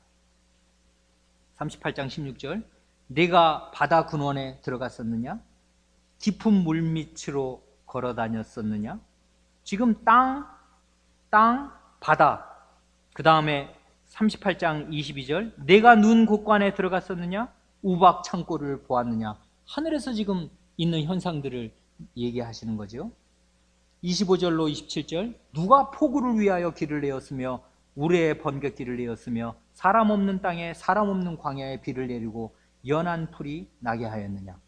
A: 38장 16절, 내가 바다 근원에 들어갔었느냐? 깊은 물밑으로 걸어 다녔었느냐? 지금 땅, 바다 그 다음에 38장 22절, 내가 눈 곳간에 들어갔었느냐? 우박 창고를 보았느냐? 하늘에서 지금 있는 현상들을 얘기하시는 거죠. 25절로 27절, 누가 폭우를 위하여 길을 내었으며 우레의 번갯길을 내었으며 사람 없는 땅에 사람 없는 광야에 비를 내리고 연한 풀이 나게 하였느냐?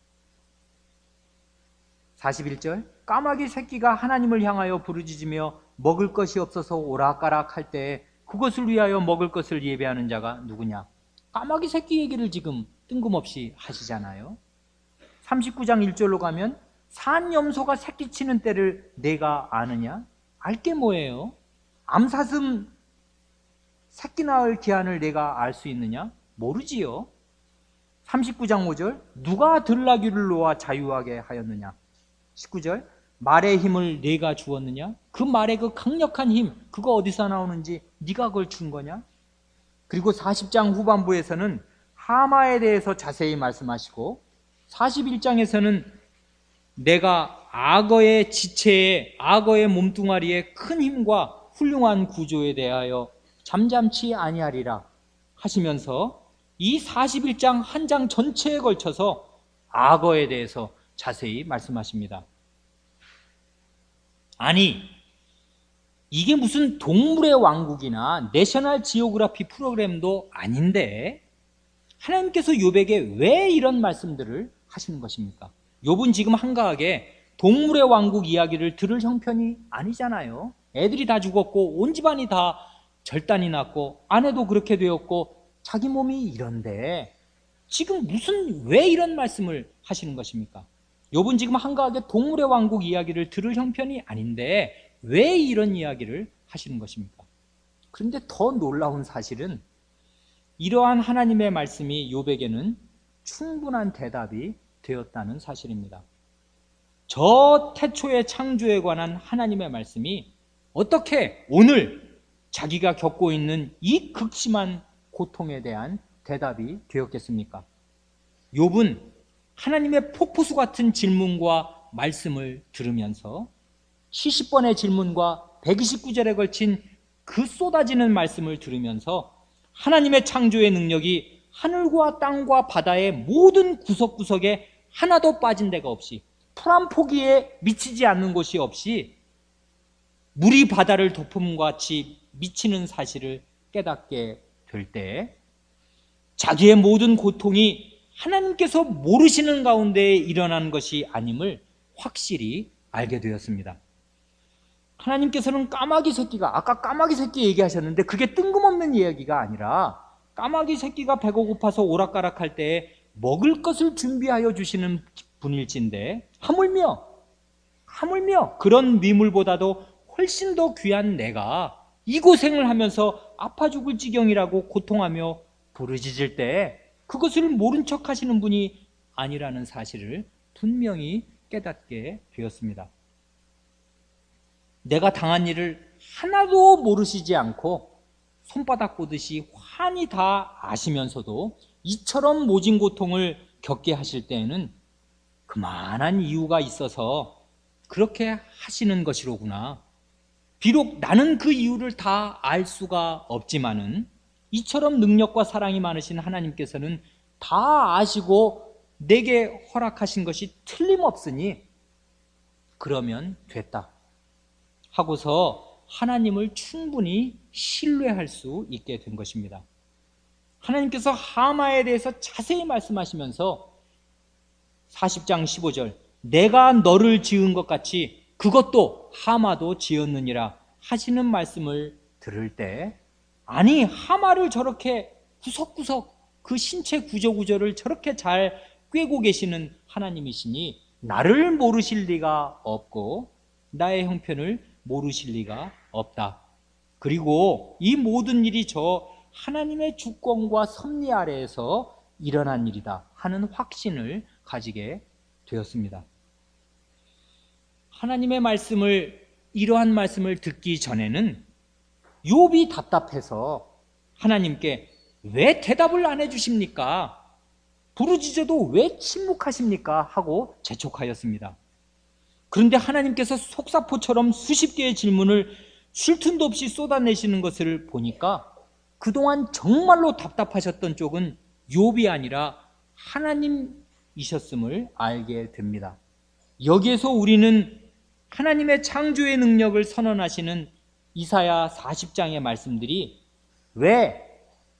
A: 41절, 까마귀 새끼가 하나님을 향하여 부르짖으며 먹을 것이 없어서 오락가락 할 때에 그것을 위하여 먹을 것을 예배하는 자가 누구냐? 까마귀 새끼 얘기를 지금 뜬금없이 하시잖아요. 39장 1절로 가면 산염소가 새끼 치는 때를 내가 아느냐? 알게 뭐예요? 암사슴 새끼 낳을 기한을 내가 알 수 있느냐? 모르지요. 39장 5절, 누가 들나귀를 놓아 자유하게 하였느냐? 19절, 말의 힘을 내가 주었느냐? 그 말의 그 강력한 힘, 그거 어디서 나오는지 네가 그걸 준 거냐? 그리고 40장 후반부에서는 하마에 대해서 자세히 말씀하시고 41장에서는 내가 악어의 지체에, 악어의 몸뚱아리에 큰 힘과 훌륭한 구조에 대하여 잠잠치 아니하리라 하시면서 이 41장 한 장 전체에 걸쳐서 악어에 대해서 자세히 말씀하십니다. 아니, 이게 무슨 동물의 왕국이나 내셔널 지오그래피 프로그램도 아닌데 하나님께서 욥에게 왜 이런 말씀들을 하시는 것입니까? 욥은 지금 한가하게 동물의 왕국 이야기를 들을 형편이 아니잖아요. 애들이 다 죽었고 온 집안이 다 절단이 났고 아내도 그렇게 되었고 자기 몸이 이런데 지금 왜 이런 말씀을 하시는 것입니까? 욥은 지금 한가하게 동물의 왕국 이야기를 들을 형편이 아닌데 왜 이런 이야기를 하시는 것입니까? 그런데 더 놀라운 사실은 이러한 하나님의 말씀이 욥에게는 충분한 대답이 되었다는 사실입니다. 저 태초의 창조에 관한 하나님의 말씀이 어떻게 오늘 자기가 겪고 있는 이 극심한 고통에 대한 대답이 되었겠습니까? 욥은 하나님의 폭포수 같은 질문과 말씀을 들으면서 70번의 질문과 129절에 걸친 그 쏟아지는 말씀을 들으면서 하나님의 창조의 능력이 하늘과 땅과 바다의 모든 구석구석에 하나도 빠진 데가 없이 풀 한 포기에 미치지 않는 곳이 없이 물이 바다를 덮음과 같이 미치는 사실을 깨닫게 될 때 자기의 모든 고통이 하나님께서 모르시는 가운데 일어난 것이 아님을 확실히 알게 되었습니다. 하나님께서는 까마귀 새끼가, 아까 까마귀 새끼 얘기하셨는데 그게 뜬금없는 이야기가 아니라 까마귀 새끼가 배가 고파서 오락가락할 때에 먹을 것을 준비하여 주시는 분일진데 하물며 그런 미물보다도 훨씬 더 귀한 내가 이 고생을 하면서 아파 죽을 지경이라고 고통하며 부르짖을 때 그것을 모른 척 하시는 분이 아니라는 사실을 분명히 깨닫게 되었습니다. 내가 당한 일을 하나도 모르시지 않고 손바닥 보듯이 환히 다 아시면서도 이처럼 모진 고통을 겪게 하실 때에는 그만한 이유가 있어서 그렇게 하시는 것이로구나. 비록 나는 그 이유를 다 알 수가 없지만은 이처럼 능력과 사랑이 많으신 하나님께서는 다 아시고 내게 허락하신 것이 틀림없으니 그러면 됐다 하고서 하나님을 충분히 신뢰할 수 있게 된 것입니다. 하나님께서 하마에 대해서 자세히 말씀하시면서 40장 15절 내가 너를 지은 것 같이 그것도 하마도 지었느니라 하시는 말씀을 들을 때 아니 하마를 저렇게 구석구석 그 신체 구조를 저렇게 잘 꿰고 계시는 하나님이시니 나를 모르실 리가 없고 나의 형편을 모르실 리가 없다. 그리고 이 모든 일이 저 하나님의 주권과 섭리 아래에서 일어난 일이다 하는 확신을 가지게 되었습니다. 하나님의 말씀을 이러한 말씀을 듣기 전에는 욥이 답답해서 하나님께 왜 대답을 안 해주십니까? 부르짖어도 왜 침묵하십니까? 하고 재촉하였습니다. 그런데 하나님께서 속사포처럼 수십 개의 질문을 쉴 틈도 없이 쏟아내시는 것을 보니까 그동안 정말로 답답하셨던 쪽은 욥이 아니라 하나님이셨음을 알게 됩니다. 여기에서 우리는 하나님의 창조의 능력을 선언하시는 이사야 40장의 말씀들이 왜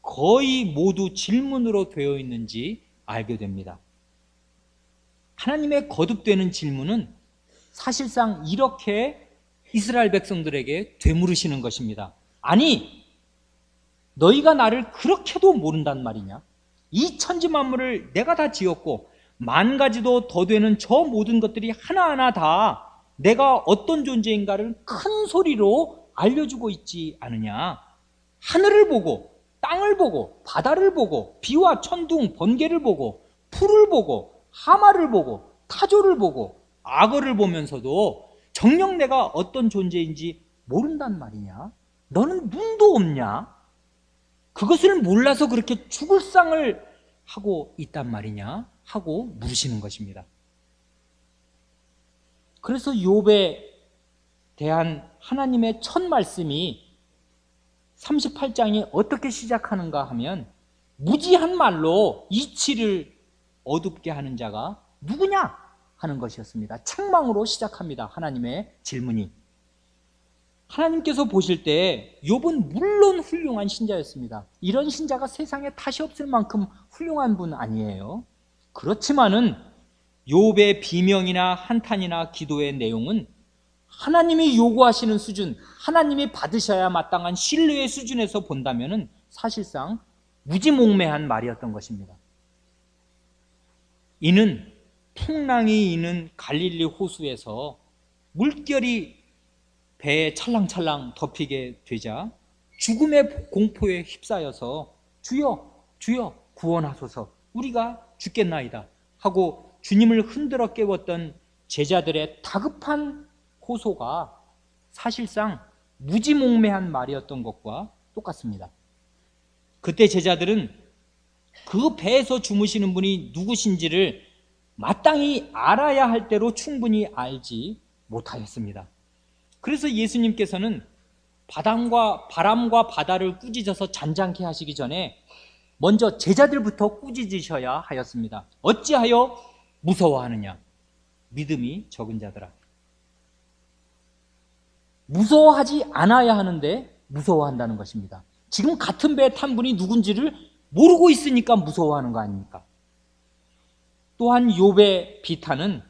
A: 거의 모두 질문으로 되어 있는지 알게 됩니다. 하나님의 거듭되는 질문은 사실상 이렇게 이스라엘 백성들에게 되물으시는 것입니다. 아니, 너희가 나를 그렇게도 모른단 말이냐? 이 천지 만물을 내가 다 지었고 만 가지도 더 되는 저 모든 것들이 하나하나 다 내가 어떤 존재인가를 큰 소리로 알려주고 있지 않으냐? 하늘을 보고 땅을 보고 바다를 보고 비와 천둥 번개를 보고 풀을 보고 하마를 보고 타조를 보고 악어를 보면서도 정녕 내가 어떤 존재인지 모른단 말이냐? 너는 눈도 없냐? 그것을 몰라서 그렇게 죽을 상을 하고 있단 말이냐? 하고 물으시는 것입니다. 그래서 욥에 대한 하나님의 첫 말씀이 38장이 어떻게 시작하는가 하면 무지한 말로 이치를 어둡게 하는 자가 누구냐 하는 것이었습니다. 책망으로 시작합니다. 하나님의 질문이. 하나님께서 보실 때 욥은 물론 훌륭한 신자였습니다. 이런 신자가 세상에 다시 없을 만큼 훌륭한 분 아니에요. 그렇지만은 욥의 비명이나 한탄이나 기도의 내용은 하나님이 요구하시는 수준, 하나님이 받으셔야 마땅한 신뢰의 수준에서 본다면은 사실상 무지몽매한 말이었던 것입니다. 이는 풍랑이 있는 갈릴리 호수에서 물결이 배에 찰랑찰랑 덮이게 되자 죽음의 공포에 휩싸여서 주여 주여 구원하소서 우리가 죽겠나이다 하고 주님을 흔들어 깨웠던 제자들의 다급한 호소가 사실상 무지몽매한 말이었던 것과 똑같습니다. 그때 제자들은 그 배에서 주무시는 분이 누구신지를 마땅히 알아야 할 대로 충분히 알지 못하였습니다. 그래서 예수님께서는 바람과 바다를 꾸짖어서 잔잔케 하시기 전에 먼저 제자들부터 꾸짖으셔야 하였습니다. 어찌하여 무서워하느냐? 믿음이 적은 자들아. 무서워하지 않아야 하는데 무서워한다는 것입니다. 지금 같은 배에 탄 분이 누군지를 모르고 있으니까 무서워하는 거 아닙니까? 또한 욥의 비탄은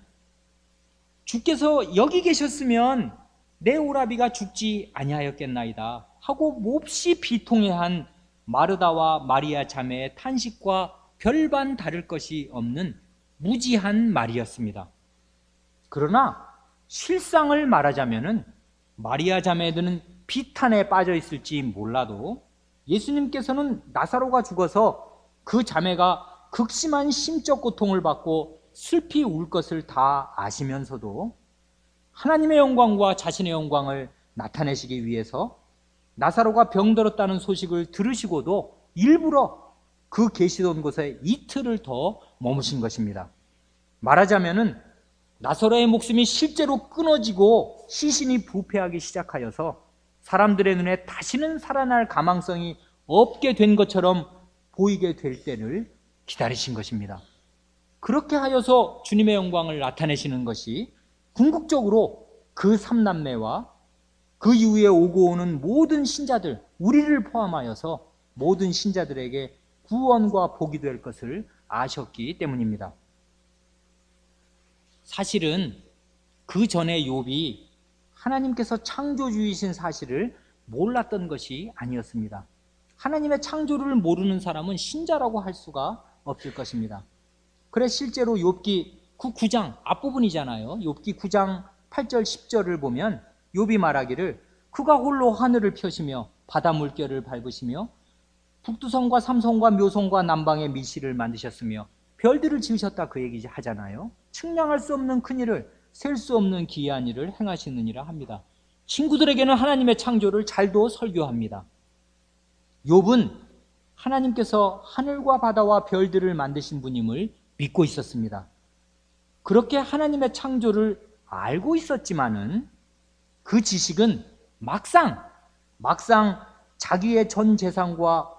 A: 주께서 여기 계셨으면 내 오라비가 죽지 아니하였겠나이다 하고 몹시 비통해한 마르다와 마리아 자매의 탄식과 별반 다를 것이 없는 무지한 말이었습니다. 그러나 실상을 말하자면은 마리아 자매들은 비탄에 빠져 있을지 몰라도 예수님께서는 나사로가 죽어서 그 자매가 극심한 심적 고통을 받고 슬피 울 것을 다 아시면서도 하나님의 영광과 자신의 영광을 나타내시기 위해서 나사로가 병들었다는 소식을 들으시고도 일부러 그 계시던 곳에 이틀을 더 머무신 것입니다. 말하자면은 나사로의 목숨이 실제로 끊어지고 시신이 부패하기 시작하여서 사람들의 눈에 다시는 살아날 가망성이 없게 된 것처럼 보이게 될 때를 기다리신 것입니다. 그렇게 하여서 주님의 영광을 나타내시는 것이 궁극적으로 그 삼남매와 그 이후에 오고 오는 모든 신자들, 우리를 포함하여서 모든 신자들에게 구원과 복이 될 것을 아셨기 때문입니다. 사실은 그 전에 욥이 하나님께서 창조주이신 사실을 몰랐던 것이 아니었습니다. 하나님의 창조를 모르는 사람은 신자라고 할 수가 없을 것입니다. 그래 실제로 욥기 9장 앞부분이잖아요. 욥기 9장 8절 10절을 보면 욥이 말하기를 그가 홀로 하늘을 펴시며 바다 물결을 밟으시며 북두성과 삼성과 묘성과 남방의 미시를 만드셨으며 별들을 지으셨다 그 얘기 하잖아요. 측량할 수 없는 큰 일을 셀 수 없는 기이한 일을 행하시느니라 합니다. 친구들에게는 하나님의 창조를 잘도 설교합니다. 욥은 하나님께서 하늘과 바다와 별들을 만드신 분임을 믿고 있었습니다. 그렇게 하나님의 창조를 알고 있었지만은 그 지식은 막상 자기의 전 재산과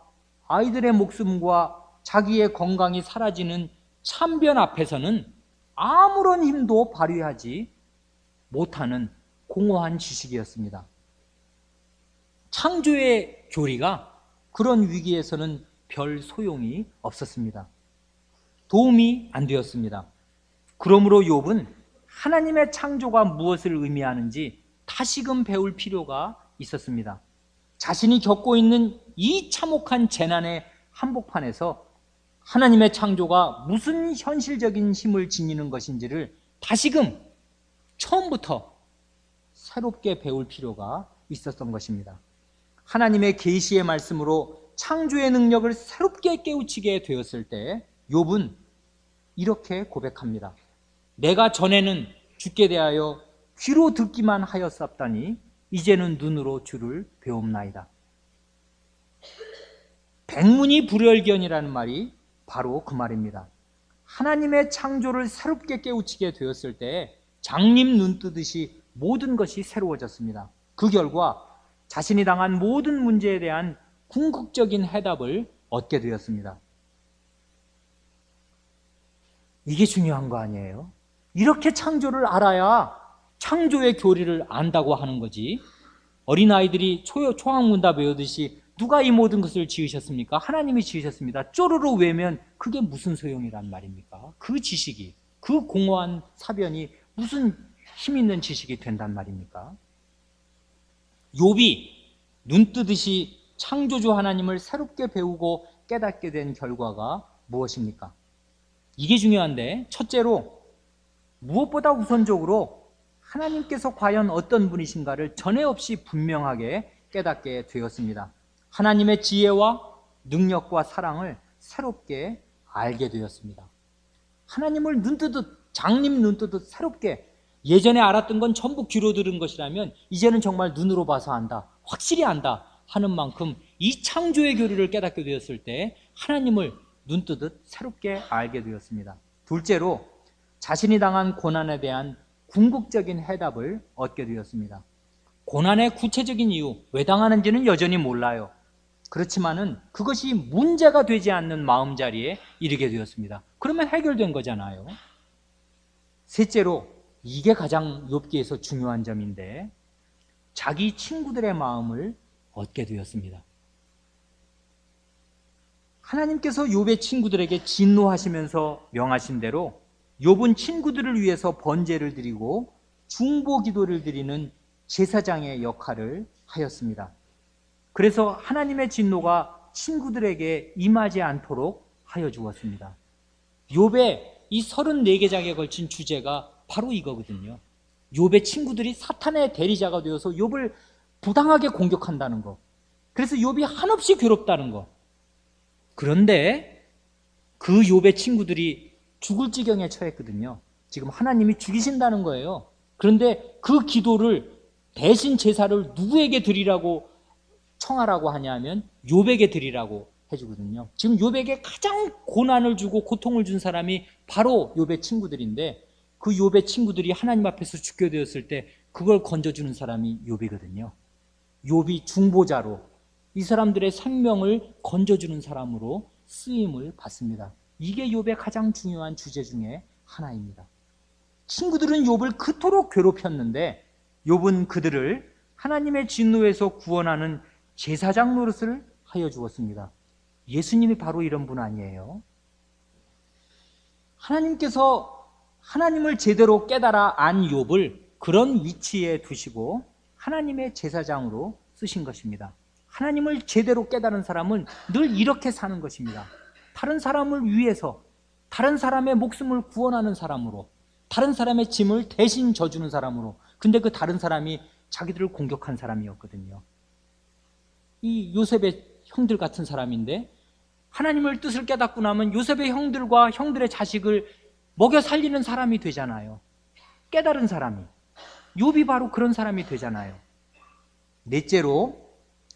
A: 아이들의 목숨과 자기의 건강이 사라지는 참변 앞에서는 아무런 힘도 발휘하지 못하는 공허한 지식이었습니다. 창조의 교리가 그런 위기에서는 별 소용이 없었습니다. 도움이 안 되었습니다. 그러므로 욥은 하나님의 창조가 무엇을 의미하는지 다시금 배울 필요가 있었습니다. 자신이 겪고 있는 이 참혹한 재난의 한복판에서 하나님의 창조가 무슨 현실적인 힘을 지니는 것인지를 다시금 처음부터 새롭게 배울 필요가 있었던 것입니다. 하나님의 계시의 말씀으로 창조의 능력을 새롭게 깨우치게 되었을 때 욥은 이렇게 고백합니다. 내가 전에는 주께 대하여 귀로 듣기만 하였사오니 이제는 눈으로 주를 배움나이다. 백문이 불여일견이라는 말이 바로 그 말입니다. 하나님의 창조를 새롭게 깨우치게 되었을 때 장님 눈 뜨듯이 모든 것이 새로워졌습니다. 그 결과 자신이 당한 모든 문제에 대한 궁극적인 해답을 얻게 되었습니다. 이게 중요한 거 아니에요? 이렇게 창조를 알아야 창조의 교리를 안다고 하는 거지. 어린아이들이 초학문답 외우듯이 누가 이 모든 것을 지으셨습니까? 하나님이 지으셨습니다. 쪼르르 외면 그게 무슨 소용이란 말입니까? 그 지식이, 그 공허한 사변이 무슨 힘 있는 지식이 된단 말입니까? 욥이 눈 뜨듯이 창조주 하나님을 새롭게 배우고 깨닫게 된 결과가 무엇입니까? 이게 중요한데, 첫째로 무엇보다 우선적으로 하나님께서 과연 어떤 분이신가를 전에 없이 분명하게 깨닫게 되었습니다. 하나님의 지혜와 능력과 사랑을 새롭게 알게 되었습니다. 하나님을 눈뜨듯, 장님 눈뜨듯 새롭게, 예전에 알았던 건 전부 귀로 들은 것이라면 이제는 정말 눈으로 봐서 안다, 확실히 안다 하는 만큼 이 창조의 교리를 깨닫게 되었을 때 하나님을 눈뜨듯 새롭게 알게 되었습니다. 둘째로 자신이 당한 고난에 대한 궁극적인 해답을 얻게 되었습니다. 고난의 구체적인 이유, 왜 당하는지는 여전히 몰라요. 그렇지만은 그것이 문제가 되지 않는 마음자리에 이르게 되었습니다. 그러면 해결된 거잖아요. 셋째로, 이게 가장 욥기에서 중요한 점인데, 자기 친구들의 마음을 얻게 되었습니다. 하나님께서 욥의 친구들에게 진노하시면서 명하신 대로 욥은 친구들을 위해서 번제를 드리고 중보 기도를 드리는 제사장의 역할을 하였습니다. 그래서 하나님의 진노가 친구들에게 임하지 않도록 하여 주었습니다. 욥의 이 34개 장에 걸친 주제가 바로 이거거든요. 욥의 친구들이 사탄의 대리자가 되어서 욥을 부당하게 공격한다는 거. 그래서 욥이 한없이 괴롭다는 거. 그런데 그 욥의 친구들이 죽을 지경에 처했거든요. 지금 하나님이 죽이신다는 거예요. 그런데 그 기도를 대신 제사를 누구에게 드리라고 청하라고 하냐면 욥에게 드리라고 해주거든요. 지금 욥에게 가장 고난을 주고 고통을 준 사람이 바로 욥의 친구들인데, 그 욥의 친구들이 하나님 앞에서 죽게 되었을 때 그걸 건져주는 사람이 욥이거든요. 욥이 중보자로 이 사람들의 생명을 건져주는 사람으로 쓰임을 받습니다. 이게 욥의 가장 중요한 주제 중에 하나입니다. 친구들은 욥을 그토록 괴롭혔는데 욥은 그들을 하나님의 진노에서 구원하는 제사장 노릇을 하여 주었습니다. 예수님이 바로 이런 분 아니에요? 하나님께서 하나님을 제대로 깨달아 안 욥을 그런 위치에 두시고 하나님의 제사장으로 쓰신 것입니다. 하나님을 제대로 깨달은 사람은 늘 이렇게 사는 것입니다. 다른 사람을 위해서, 다른 사람의 목숨을 구원하는 사람으로, 다른 사람의 짐을 대신 져주는 사람으로. 근데 그 다른 사람이 자기들을 공격한 사람이었거든요. 이 요셉의 형들 같은 사람인데, 하나님을 뜻을 깨닫고 나면 요셉의 형들과 형들의 자식을 먹여 살리는 사람이 되잖아요. 깨달은 사람이. 욥이 바로 그런 사람이 되잖아요. 넷째로,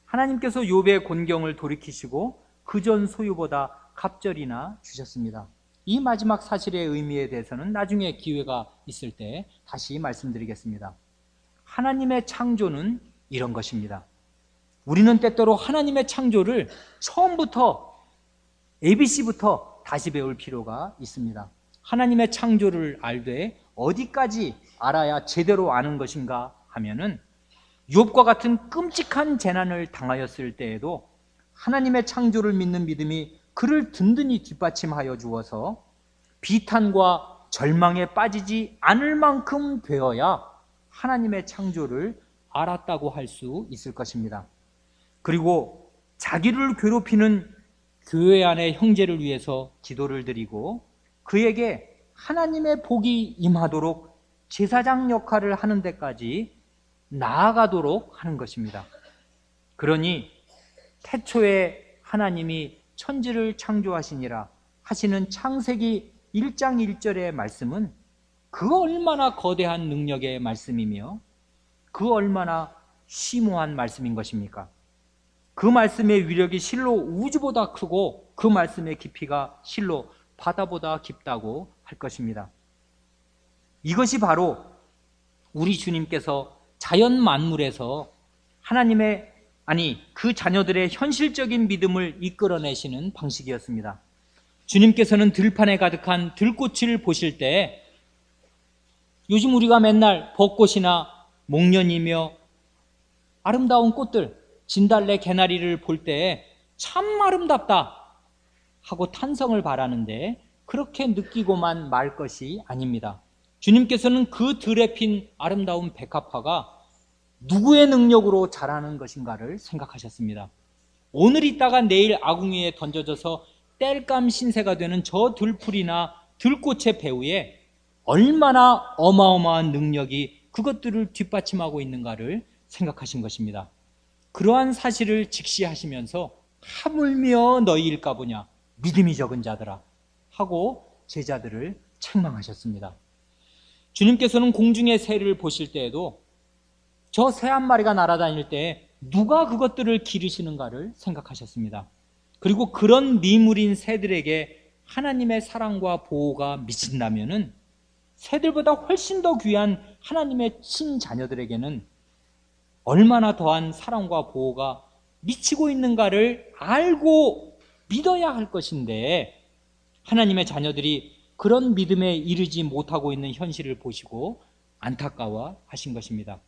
A: 하나님께서 욥의 곤경을 돌이키시고 그전 소유보다 갑절이나 주셨습니다. 이 마지막 사실의 의미에 대해서는 나중에 기회가 있을 때 다시 말씀드리겠습니다. 하나님의 창조는 이런 것입니다. 우리는 때때로 하나님의 창조를 처음부터 ABC부터 다시 배울 필요가 있습니다. 하나님의 창조를 알되 어디까지 알아야 제대로 아는 것인가 하면은 욥과 같은 끔찍한 재난을 당하였을 때에도 하나님의 창조를 믿는 믿음이 그를 든든히 뒷받침하여 주어서 비탄과 절망에 빠지지 않을 만큼 되어야 하나님의 창조를 알았다고 할 수 있을 것입니다. 그리고 자기를 괴롭히는 교회 안의 형제를 위해서 기도를 드리고 그에게 하나님의 복이 임하도록 제사장 역할을 하는 데까지 나아가도록 하는 것입니다. 그러니 태초에 하나님이 천지를 창조하시니라 하시는 창세기 1장 1절의 말씀은 그 얼마나 거대한 능력의 말씀이며 그 얼마나 심오한 말씀인 것입니까? 그 말씀의 위력이 실로 우주보다 크고 그 말씀의 깊이가 실로 바다보다 깊다고 할 것입니다. 이것이 바로 우리 주님께서 자연 만물에서 하나님의 그 자녀들의 현실적인 믿음을 이끌어내시는 방식이었습니다. 주님께서는 들판에 가득한 들꽃을 보실 때 요즘 우리가 맨날 벚꽃이나 목련이며 아름다운 꽃들, 진달래, 개나리를 볼 때 참 아름답다 하고 탄성을 바라는데 그렇게 느끼고만 말 것이 아닙니다. 주님께서는 그 들에 핀 아름다운 백합화가 누구의 능력으로 자라는 것인가를 생각하셨습니다. 오늘 있다가 내일 아궁이에 던져져서 땔감 신세가 되는 저 들풀이나 들꽃의 배후에 얼마나 어마어마한 능력이 그것들을 뒷받침하고 있는가를 생각하신 것입니다. 그러한 사실을 직시하시면서 하물며 너희일까 보냐 믿음이 적은 자들아 하고 제자들을 책망하셨습니다. 주님께서는 공중의 새를 보실 때에도 저 새 한 마리가 날아다닐 때 누가 그것들을 기르시는가를 생각하셨습니다. 그리고 그런 미물인 새들에게 하나님의 사랑과 보호가 미친다면은 새들보다 훨씬 더 귀한 하나님의 친자녀들에게는 얼마나 더한 사랑과 보호가 미치고 있는가를 알고 믿어야 할 것인데 하나님의 자녀들이 그런 믿음에 이르지 못하고 있는 현실을 보시고 안타까워 하신 것입니다.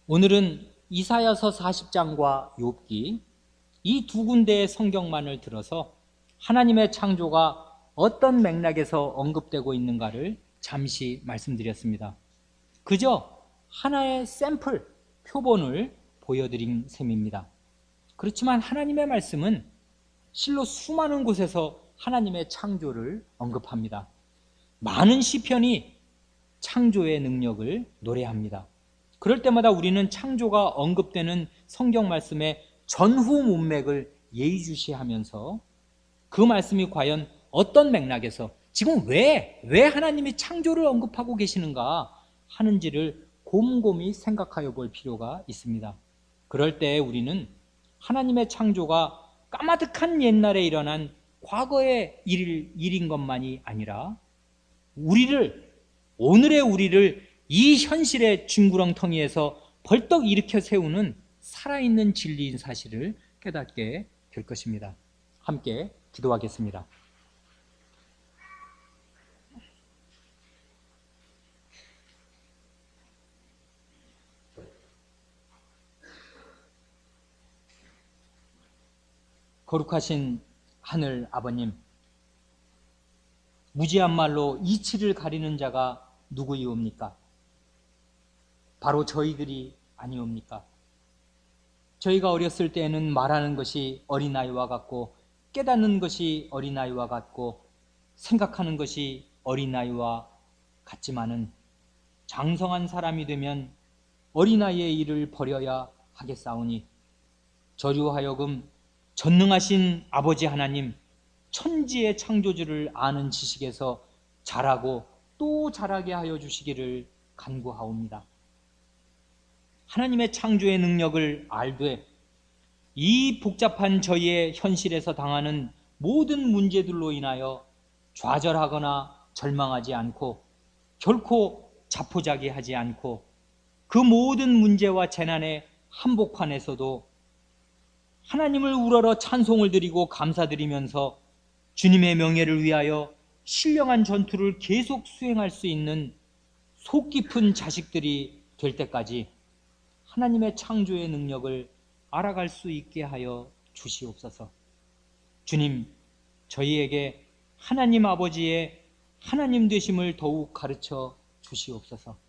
A: 오늘은 이사야서 40장과 욥기 이 두 군데의 성경만을 들어서 하나님의 창조가 어떤 맥락에서 언급되고 있는가를 잠시 말씀드렸습니다. 그저 하나의 샘플, 표본을 보여드린 셈입니다. 그렇지만 하나님의 말씀은 실로 수많은 곳에서 하나님의 창조를 언급합니다. 많은 시편이 창조의 능력을 노래합니다. 그럴 때마다 우리는 창조가 언급되는 성경 말씀의 전후 문맥을 예의주시하면서 그 말씀이 과연 어떤 맥락에서 지금 왜 하나님이 창조를 언급하고 계시는가 하는지를 곰곰이 생각하여 볼 필요가 있습니다. 그럴 때 우리는 하나님의 창조가 까마득한 옛날에 일어난 과거의 일인 것만이 아니라 오늘의 우리를 이 현실의 징구렁텅이에서 벌떡 일으켜 세우는 살아있는 진리인 사실을 깨닫게 될 것입니다. 함께 기도하겠습니다. 거룩하신 하늘 아버님, 무지한 말로 이치를 가리는 자가 누구이옵니까? 바로 저희들이 아니옵니까? 저희가 어렸을 때에는 말하는 것이 어린아이와 같고 깨닫는 것이 어린아이와 같고 생각하는 것이 어린아이와 같지만은 장성한 사람이 되면 어린아이의 일을 버려야 하겠사오니 저로 하여금 전능하신 아버지 하나님, 천지의 창조주를 아는 지식에서 자라고 또 자라게 하여 주시기를 간구하옵니다. 하나님의 창조의 능력을 알되 이 복잡한 저희의 현실에서 당하는 모든 문제들로 인하여 좌절하거나 절망하지 않고 결코 자포자기하지 않고 그 모든 문제와 재난의 한복판에서도 하나님을 우러러 찬송을 드리고 감사드리면서 주님의 명예를 위하여 신령한 전투를 계속 수행할 수 있는 속 깊은 자식들이 될 때까지 하나님의 창조의 능력을 알아갈 수 있게 하여 주시옵소서. 주님, 저희에게 하나님 아버지의 하나님 되심을 더욱 가르쳐 주시옵소서.